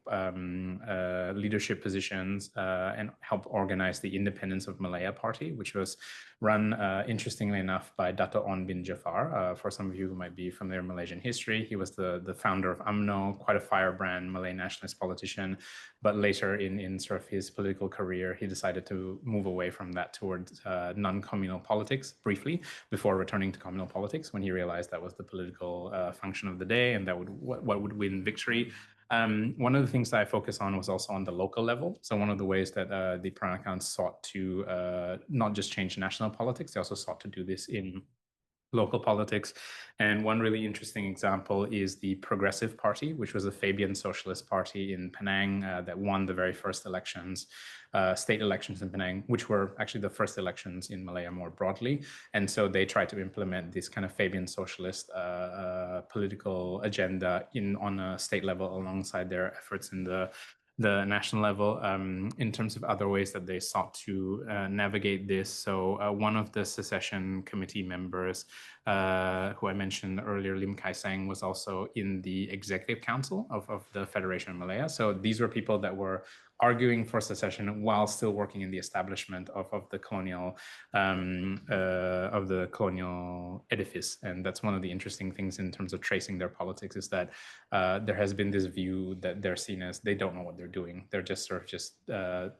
Speaker 2: leadership positions and helped organize the Independence of Malaya Party, which was run, interestingly enough, by Dato' On bin Jafar. For some of you who might be familiar with Malaysian history, he was the founder of UMNO, quite a firebrand Malay nationalist politician. But later in sort of his political career, he decided to move away from that towards non-communal politics briefly before returning to communal politics when he realized that was the political function of the day and that what would win victory. One of the things that I focus on was also on the local level. So one of the ways that the Peranakan sought to not just change national politics, they also sought to do this in local politics. And one really interesting example is the Progressive Party, which was a Fabian socialist party in Penang that won the very first elections, state elections in Penang, which were actually the first elections in Malaya more broadly. And so they tried to implement this kind of Fabian socialist political agenda on a state level alongside their efforts in the national level. In terms of other ways that they sought to navigate this. So one of the secession committee members who I mentioned earlier, Lim Kai Seng, was also in the executive council of the Federation of Malaya. So these were people that were arguing for secession while still working in the establishment of the colonial edifice. And that's one of the interesting things in terms of tracing their politics, is that there has been this view that they're seen as they don't know what they're doing. They're just sort of just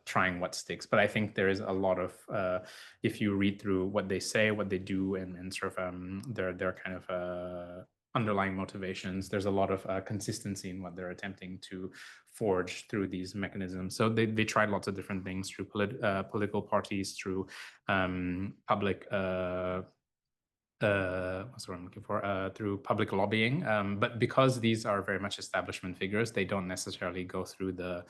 Speaker 2: trying what sticks. But I think there is a lot of, if you read through what they say, what they do, and sort of their kind of underlying motivations, there's a lot of consistency in what they're attempting to forge through these mechanisms. So they tried lots of different things through political parties, through public what's the word I'm looking for, through public lobbying. But because these are very much establishment figures, they don't necessarily go through the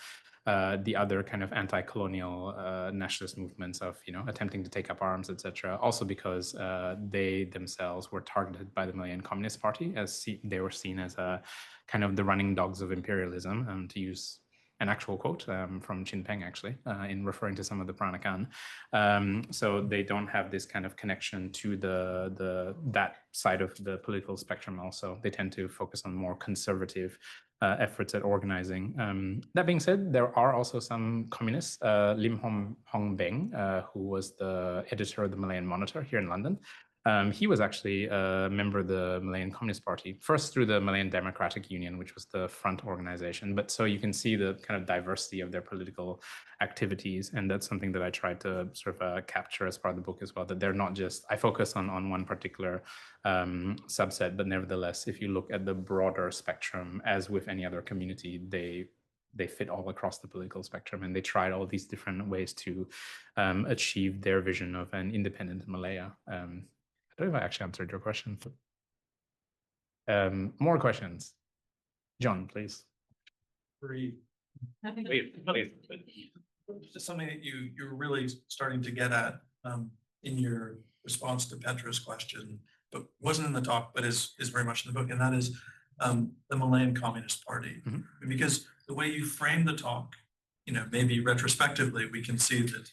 Speaker 2: other kind of anti-colonial nationalist movements of, attempting to take up arms, etc. Also because they themselves were targeted by the Malayan Communist Party, as they were seen as a kind of the running dogs of imperialism, to use an actual quote from Chin Peng, actually, in referring to some of the Peranakan. So they don't have this kind of connection to that side of the political spectrum. Also, they tend to focus on more conservative efforts at organizing. That being said, there are also some communists. Lim Hong Beng, who was the editor of the Malayan Monitor here in London. He was actually a member of the Malayan Communist Party, first through the Malayan Democratic Union, which was the front organization. But so you can see the kind of diversity of their political activities. And that's something that I tried to sort of capture as part of the book as well, that they're not just, I focus on one particular subset, but nevertheless, if you look at the broader spectrum, as with any other community, they fit all across the political spectrum, and they tried all these different ways to achieve their vision of an independent Malaya. I don't know if I actually answered your question. More questions? John, please.
Speaker 1: Wait,
Speaker 2: Please.
Speaker 1: just something that you're really starting to get at in your response to Petra's question, but wasn't in the talk, but is very much in the book, and that is the Malayan Communist Party.
Speaker 2: Mm-hmm.
Speaker 1: Because the way you frame the talk, maybe retrospectively, we can see that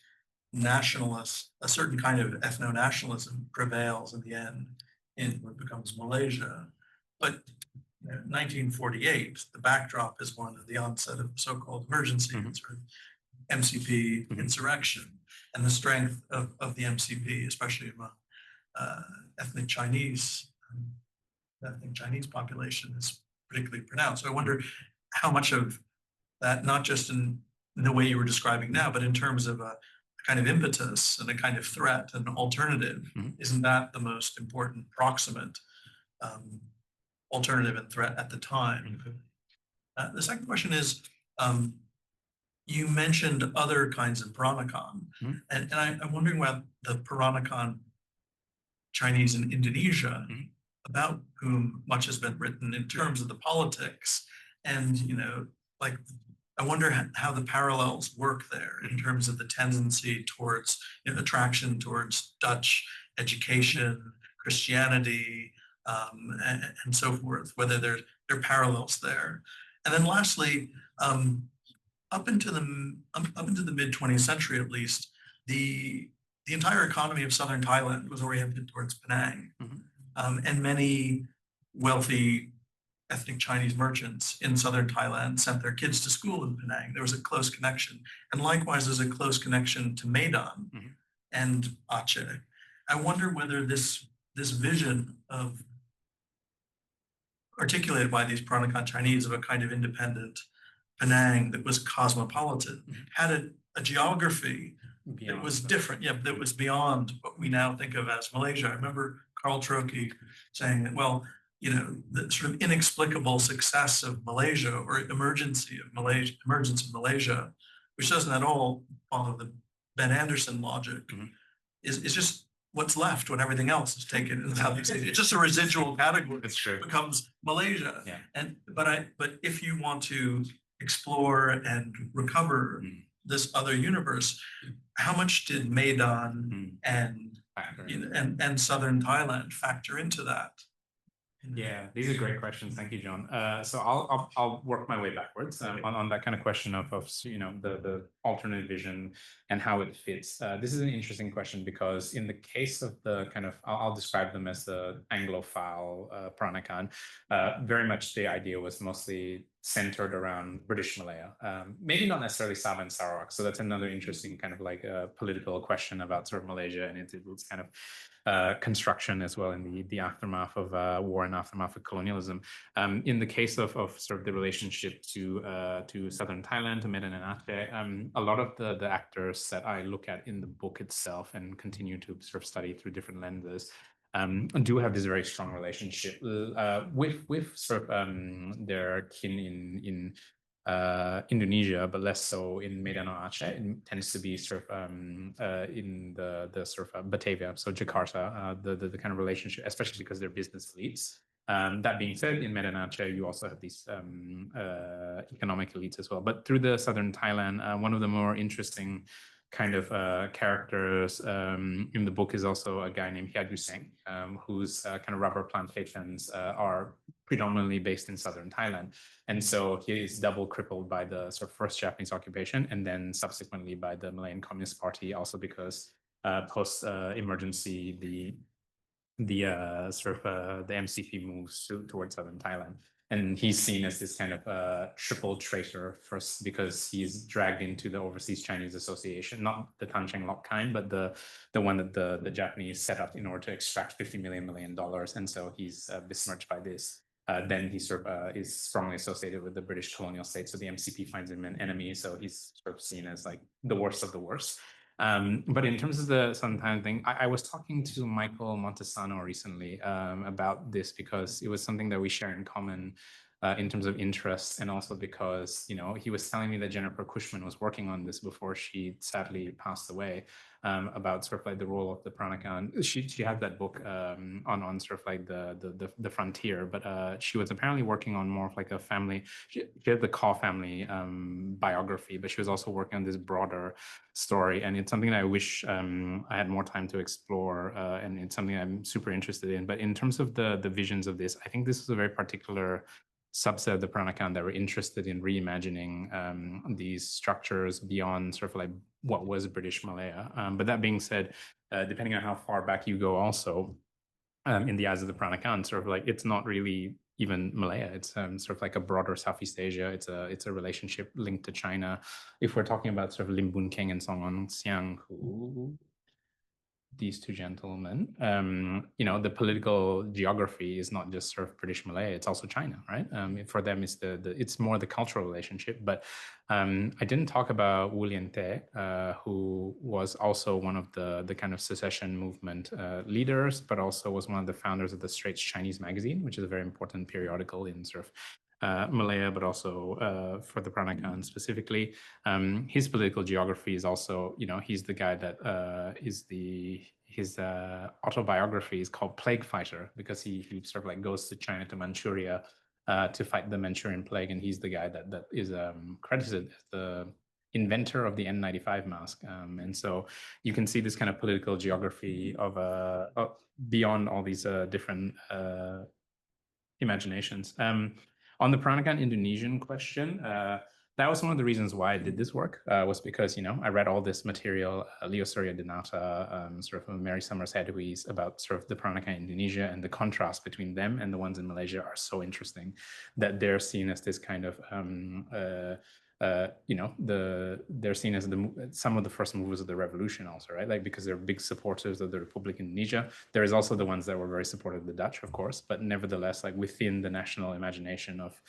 Speaker 1: nationalists, a certain kind of ethno-nationalism prevails in the end in what becomes Malaysia. But 1948, the backdrop is one of the onset of the so-called emergency, sort of MCP insurrection, and the strength of the MCP, especially among ethnic Chinese population, is particularly pronounced. So I wonder how much of that, not just in the way you were describing now, but in terms of a kind of impetus and a kind of threat and alternative, isn't that the most important proximate alternative and threat at the time? The second question is, you mentioned other kinds of Peranakan, and I'm wondering about the Peranakan Chinese in Indonesia, about whom much has been written in terms of the politics, and I wonder how the parallels work there in terms of the tendency towards attraction towards Dutch education, Christianity, and so forth, whether there are parallels there. And then lastly, up into the mid 20th century, at least, the entire economy of southern Thailand was oriented towards Penang, and many wealthy ethnic Chinese merchants in southern Thailand sent their kids to school in Penang. There was a close connection, and likewise, there's a close connection to Medan and Aceh. I wonder whether this vision of articulated by these Peranakan Chinese of a kind of independent Penang that was cosmopolitan had a geography that was different, that was beyond what we now think of as Malaysia. I remember Carl Trocchi saying that, well, the sort of inexplicable success of Malaysia, or emergence of Malaysia, which doesn't at all follow the Ben Anderson logic, is just what's left when everything else is taken in Southeast Asia. It's just a residual category.
Speaker 2: That's true.
Speaker 1: Becomes Malaysia.
Speaker 2: Yeah.
Speaker 1: But if you want to explore and recover this other universe, how much did Medan and southern Thailand factor into that?
Speaker 2: Yeah, these are great questions. Thank you, John. So I'll work my way backwards on that kind of question of the alternate vision and how it fits. This is an interesting question because in the case of the kind of I'll describe them as the Anglophile Peranakan. Very much the idea was mostly centered around British Malaya, maybe not necessarily Sabah and Sarawak. So that's another interesting kind of like political question about sort of Malaysia and its kind of construction as well in the aftermath of war and aftermath of colonialism. In the case of sort of the relationship to southern Thailand, to Medan and Aceh, a lot of the actors that I look at in the book itself and continue to sort of study through different lenses do have this very strong relationship with sort of their kin in Indonesia, but less so in Medan or Aceh. It tends to be sort of in the sort of Batavia, so Jakarta, the kind of relationship, especially because they're business elites. That being said, in Medan and Aceh, you also have these economic elites as well. But through the southern Thailand, one of the more interesting kind of characters in the book is also a guy named Hia Guseng, whose kind of rubber plantations are predominantly based in southern Thailand. And so he is double crippled by the sort of first Japanese occupation and then subsequently by the Malayan Communist Party, also because post emergency, the MCP moves towards southern Thailand. And he's seen as this kind of triple traitor, first because he's dragged into the Overseas Chinese Association, not the Tancheng Lok kind, but the one that the Japanese set up in order to extract $50 million. And so he's besmirched by this. Then he sort of is strongly associated with the British colonial state. So the MCP finds him an enemy. So he's sort of seen as like the worst of the worst. But in terms of the Southern Thailand thing, I was talking to Michael Montesano recently about this because it was something that we share in common in terms of interests, and also because, you know, he was telling me that Jennifer Cushman was working on this before she sadly passed away, about sort of like the role of the Peranakan. She had that book on sort of like the frontier, but she was apparently working on more of like a family. She had the Kaw family biography, but she was also working on this broader story, and it's something that I wish I had more time to explore, and it's something I'm super interested in. But in terms of the visions of this, I think this is a very particular subset of the Peranakan that were interested in reimagining these structures beyond sort of like what was British Malaya. But that being said, depending on how far back you go also, in the eyes of the Peranakan, sort of like it's not really even Malaya. It's sort of like a broader Southeast Asia. It's a relationship linked to China. If we're talking about sort of Lim Boon Keng and Song On Siang, who these two gentlemen, you know, the political geography is not just sort of British Malaya, it's also China, right? For them, it's it's more the cultural relationship. But I didn't talk about Wu Liante, who was also one of the kind of secession movement leaders, but also was one of the founders of the Straits Chinese magazine, which is a very important periodical in sort of Malaya, but also for the Peranakan specifically. His political geography is also, you know, he's the guy that his autobiography is called Plague Fighter, because he sort of like goes to China, to Manchuria, to fight the Manchurian plague, and he's the guy that is credited as the inventor of the N95 mask. And so you can see this kind of political geography of beyond all these different imaginations. On the Peranakan Indonesian question, that was one of the reasons why I did this work, was because, you know, I read all this material, Leo Surya Dinata, sort of Mary Summers Hedwig's, about sort of the Peranakan Indonesia, and the contrast between them and the ones in Malaysia are so interesting, that they're seen as this kind of you know, they're seen as some of the first movers of the revolution also, right? Like, because they're big supporters of the Republic Indonesia. There is also the ones that were very supportive of the Dutch, of course, but nevertheless, like within the national imagination of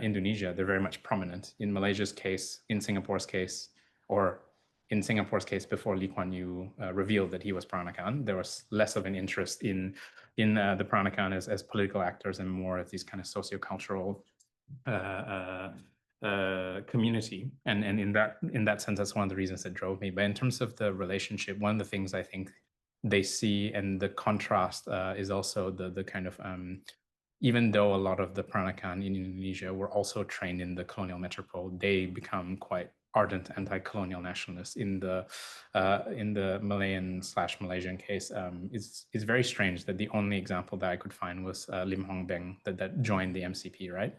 Speaker 2: Indonesia, they're very much prominent. In Malaysia's case, in Singapore's case, or in Singapore's case, before Lee Kuan Yew revealed that he was Peranakan, there was less of an interest in the Peranakan as political actors, and more as these kind of sociocultural community, and in that sense, that's one of the reasons that drove me. But in terms of the relationship, one of the things I think they see, and the contrast is also the kind of even though a lot of the Peranakan in Indonesia were also trained in the colonial metropole, they become quite ardent anti-colonial nationalists. In the Malayan / Malaysian case, it's very strange that the only example that I could find was Lim Hong Beng that joined the MCP, right?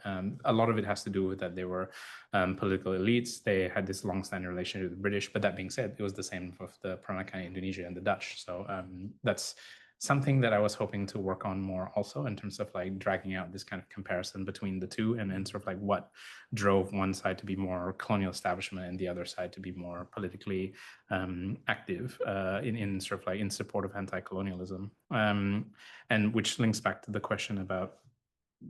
Speaker 2: A lot of it has to do with that they were political elites. They had this long-standing relationship with the British, but that being said, it was the same with the Peranakan Indonesia and the Dutch. So that's something that I was hoping to work on more also in terms of like dragging out this kind of comparison between the two and sort of like what drove one side to be more colonial establishment and the other side to be more politically active in sort of like in support of anti-colonialism. And which links back to the question about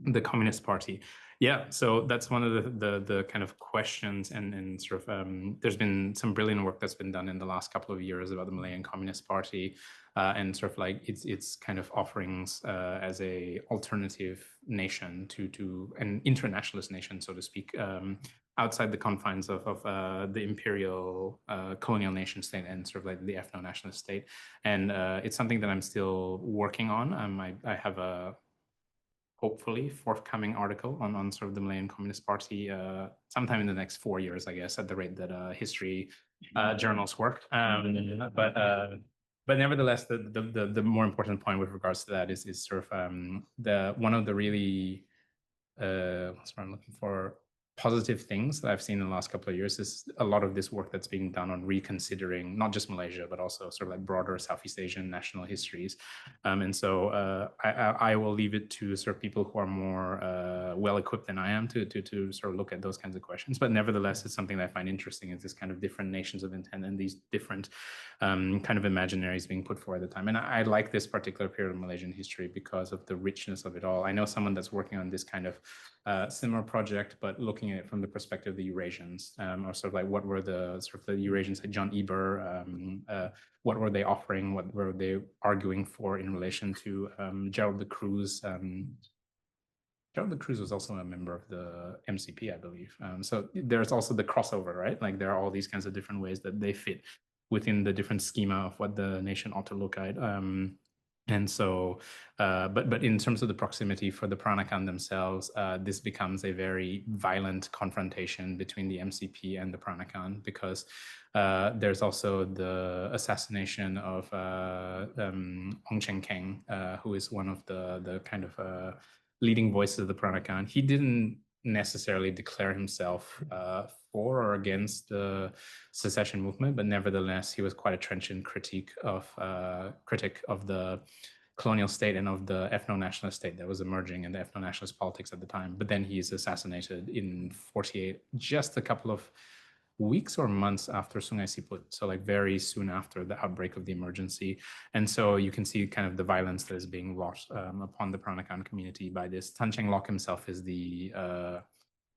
Speaker 2: the Communist Party. Yeah, so that's one of the kind of questions and sort of there's been some brilliant work that's been done in the last couple of years about the Malayan Communist Party and sort of like its kind of offerings as a alternative nation to an internationalist nation, so to speak, outside the confines of the imperial colonial nation state and sort of like the ethno-nationalist state. And it's something that I'm still working on. I have a hopefully forthcoming article on sort of the Malayan Communist Party sometime in the next 4 years, I guess, at the rate that history journals work. But nevertheless, the more important point with regards to that is sort of one of the really what's what I'm looking for, positive things that I've seen in the last couple of years is a lot of this work that's being done on reconsidering not just Malaysia, but also sort of like broader Southeast Asian national histories. And so I will leave it to sort of people who are more well-equipped than I am to sort of look at those kinds of questions. But nevertheless, it's something that I find interesting is this kind of different nations of intent and these different kind of imaginaries being put forward at the time. And I like this particular period of Malaysian history because of the richness of it all. I know someone that's working on this kind of similar project, but looking at it from the perspective of the Eurasians, or sort of like what were the sort of the Eurasians, like John Eber, what were they offering, what were they arguing for in relation to Gerald de Cruz. Gerald de Cruz was also a member of the MCP, I believe. So there's also the crossover, right? Like there are all these kinds of different ways that they fit within the different schema of what the nation ought to look at. And so, but in terms of the proximity for the Peranakan themselves, this becomes a very violent confrontation between the MCP and the Peranakan because there's also the assassination of Ong Cheng Keng, who is one of the kind of leading voices of the Peranakan. He didn't necessarily declare himself for or against the secession movement, but nevertheless, he was quite a trenchant critic of the colonial state and of the ethno-nationalist state that was emerging in the ethno-nationalist politics at the time. But then he is assassinated in 48, just a couple of weeks or months after Sungai Siput, so like very soon after the outbreak of the emergency. And so you can see kind of the violence that is being wrought upon the Peranakan community by this. Tan Cheng Lock himself is the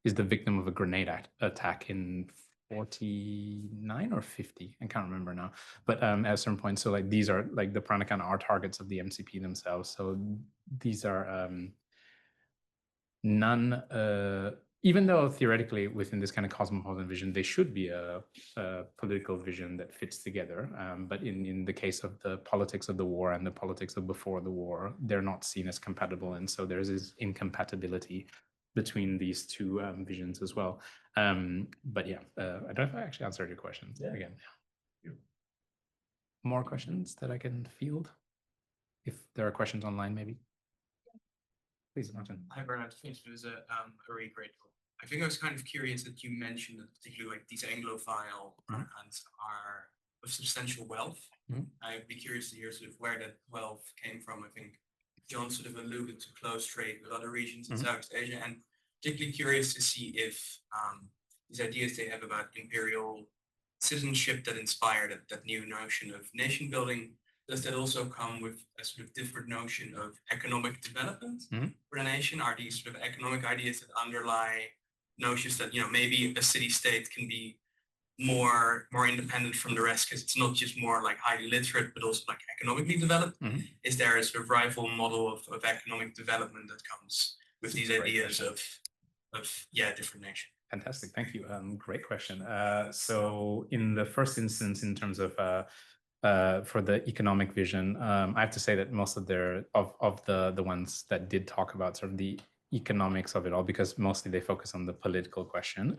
Speaker 2: victim of a grenade attack in 49 or 50, I can't remember now. But at a certain point, so like these are like the Peranakan are targets of the MCP themselves. So these are none, even though theoretically within this kind of cosmopolitan vision, they should be a political vision that fits together. But in the case of the politics of the war and the politics of before the war, they're not seen as compatible. And so there's this incompatibility between these two visions as well. But yeah, I don't know if I actually answered your questions. Yeah. Again. Yeah. More questions that I can field? If there are questions online, maybe. Please, Martin.
Speaker 4: Hi, Bernard. Thanks. It was a really great talk. I think I was kind of curious that you mentioned that particularly like these Anglophile Peranakans are of substantial wealth. I'd be curious to hear sort of where that wealth came from. I think John sort of alluded to close trade with other regions in Southeast Asia, and particularly curious to see if these ideas they have about imperial citizenship that inspired that new notion of nation building, does that also come with a sort of different notion of economic development for the nation? Are these sort of economic ideas that underlie notions that, you know, maybe a city-state can be more independent from the rest because it's not just more like highly literate, but also like economically developed? Is there a sort of rival model of economic development that comes with these ideas of different nations?
Speaker 2: Fantastic, thank you. Great question. So in the first instance, in terms of for the economic vision, I have to say that most of the ones that did talk about sort of the economics of it all, because mostly they focus on the political question.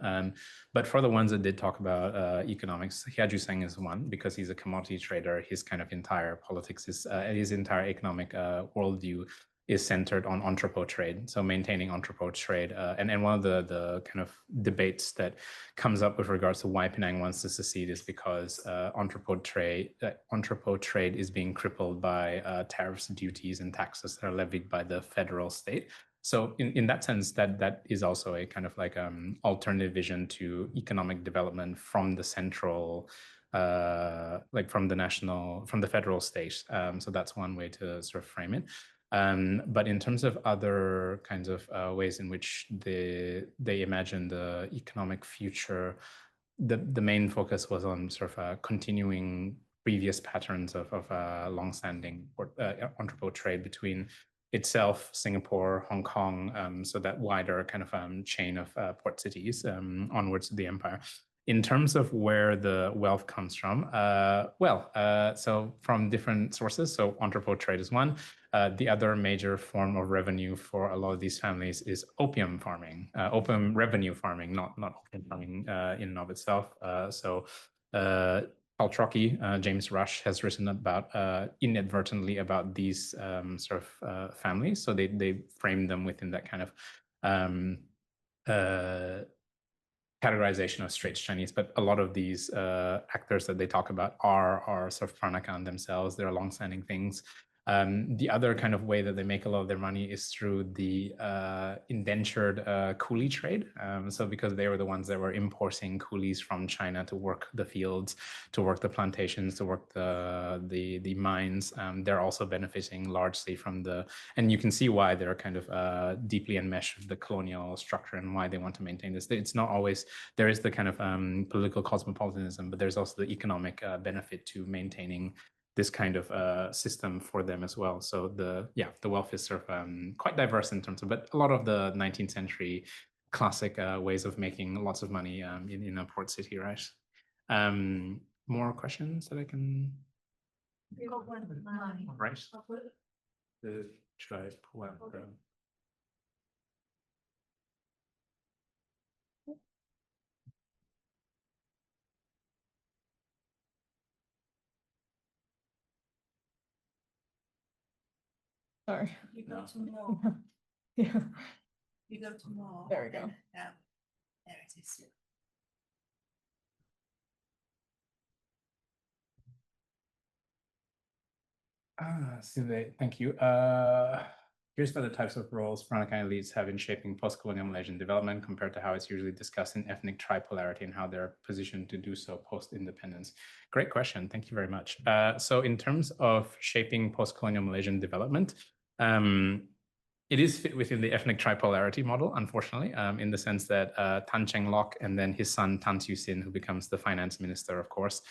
Speaker 2: But for the ones that did talk about economics, Hiaju Seng is one, because he's a commodity trader. His kind of entire politics is, his entire economic worldview is centered on entrepot trade. So maintaining entrepot trade. And one of the kind of debates that comes up with regards to why Penang wants to secede is because entrepot trade is being crippled by tariffs, duties, and taxes that are levied by the federal state. So in that sense, that is also a kind of like alternative vision to economic development from the central, like from the federal state. So that's one way to sort of frame it. But in terms of other kinds of ways in which they imagine the economic future, the main focus was on sort of continuing previous patterns of longstanding entrepot trade between itself, Singapore, Hong Kong, so that wider kind of chain of port cities onwards to the empire. In terms of where the wealth comes from, so from different sources. So entrepot trade is one. The other major form of revenue for a lot of these families is opium farming, opium revenue farming, not opium farming in and of itself. Paul Trockey, James Rush has written about inadvertently about these sort of families. So they frame them within that kind of categorization of Straits Chinese, but a lot of these actors that they talk about are sort of Peranakan themselves. They're longstanding things. The other kind of way that they make a lot of their money is through the indentured coolie trade. So because they were the ones that were importing coolies from China to work the fields, to work the plantations, to work the mines, they're also benefiting largely from and you can see why they're kind of deeply enmeshed with the colonial structure and why they want to maintain this. It's not always, there is the kind of political cosmopolitanism, but there's also the economic benefit to maintaining this kind of system for them as well. So the wealth is sort of quite diverse in terms of, but a lot of the 19th century classic ways of making lots of money in a port city, right? More questions that I can? Right. Should I pull out?
Speaker 5: Sorry.
Speaker 3: You go to more.
Speaker 5: Yeah,
Speaker 3: You go to more.
Speaker 5: there we go.
Speaker 3: Yeah, there it is.
Speaker 2: Thank you. Here's for the types of roles Peranakan elites have in shaping post-colonial Malaysian development compared to how it's usually discussed in ethnic tripolarity and how they're positioned to do so post-independence. Great question. Thank you very much. So in terms of shaping post-colonial Malaysian development, it is fit within the ethnic tripolarity model, unfortunately, in the sense that Tan Cheng Lock and then his son Tan Siew Sin, who becomes the finance minister, of course,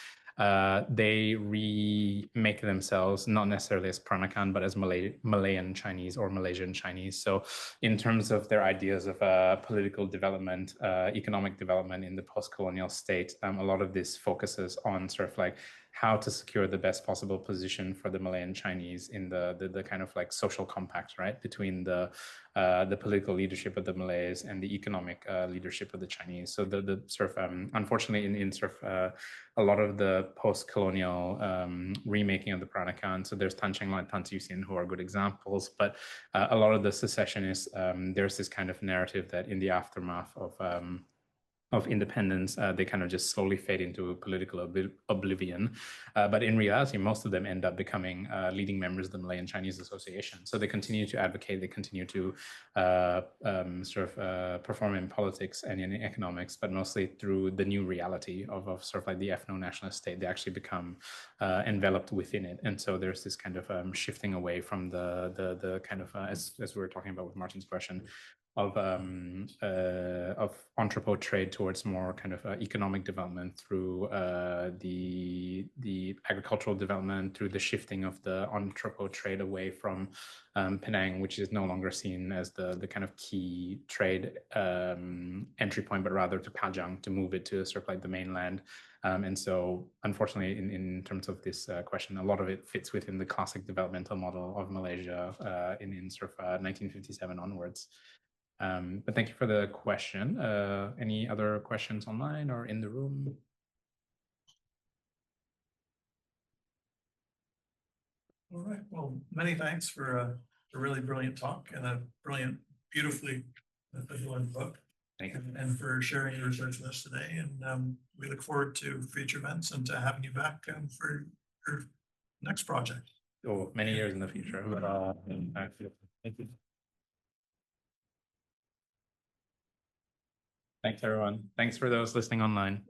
Speaker 2: they remake themselves not necessarily as Peranakan, but as Malayan Chinese or Malaysian Chinese. So in terms of their ideas of political development, economic development in the post-colonial state, a lot of this focuses on sort of like how to secure the best possible position for the Malayan Chinese in the kind of like social compact, right, between the political leadership of the Malays and the economic leadership of the Chinese. So the sort of unfortunately in sort of a lot of the post-colonial remaking of the Peranakan, so there's Tan Cheng Lock and Tan Siew Sin who are good examples, but a lot of the secessionists, there's this kind of narrative that in the aftermath of independence, they kind of just slowly fade into political oblivion. But in reality, most of them end up becoming leading members of the Malayan Chinese Association. So they continue to advocate, they continue to perform in politics and in economics, but mostly through the new reality of sort of like the ethno-nationalist state. They actually become enveloped within it. And so there's this kind of shifting away from the kind of, as we were talking about with Martin's question, of entrepot trade towards more kind of economic development through the agricultural development, through the shifting of the entrepot trade away from Penang, which is no longer seen as the kind of key trade entry point, but rather to Pajang, to move it to sort of like the mainland. And so, unfortunately, in terms of this question, a lot of it fits within the classic developmental model of Malaysia in sort of 1957 onwards. But thank you for the question. Any other questions online or in the room?
Speaker 1: All right, well, many thanks for a really brilliant talk and a brilliant, beautifully put book.
Speaker 2: Thank you.
Speaker 1: And for sharing your research with us today. And we look forward to future events and to having you back for your next project.
Speaker 2: Oh, many years in the future, but thank you. Thanks, everyone. Thanks for those listening online.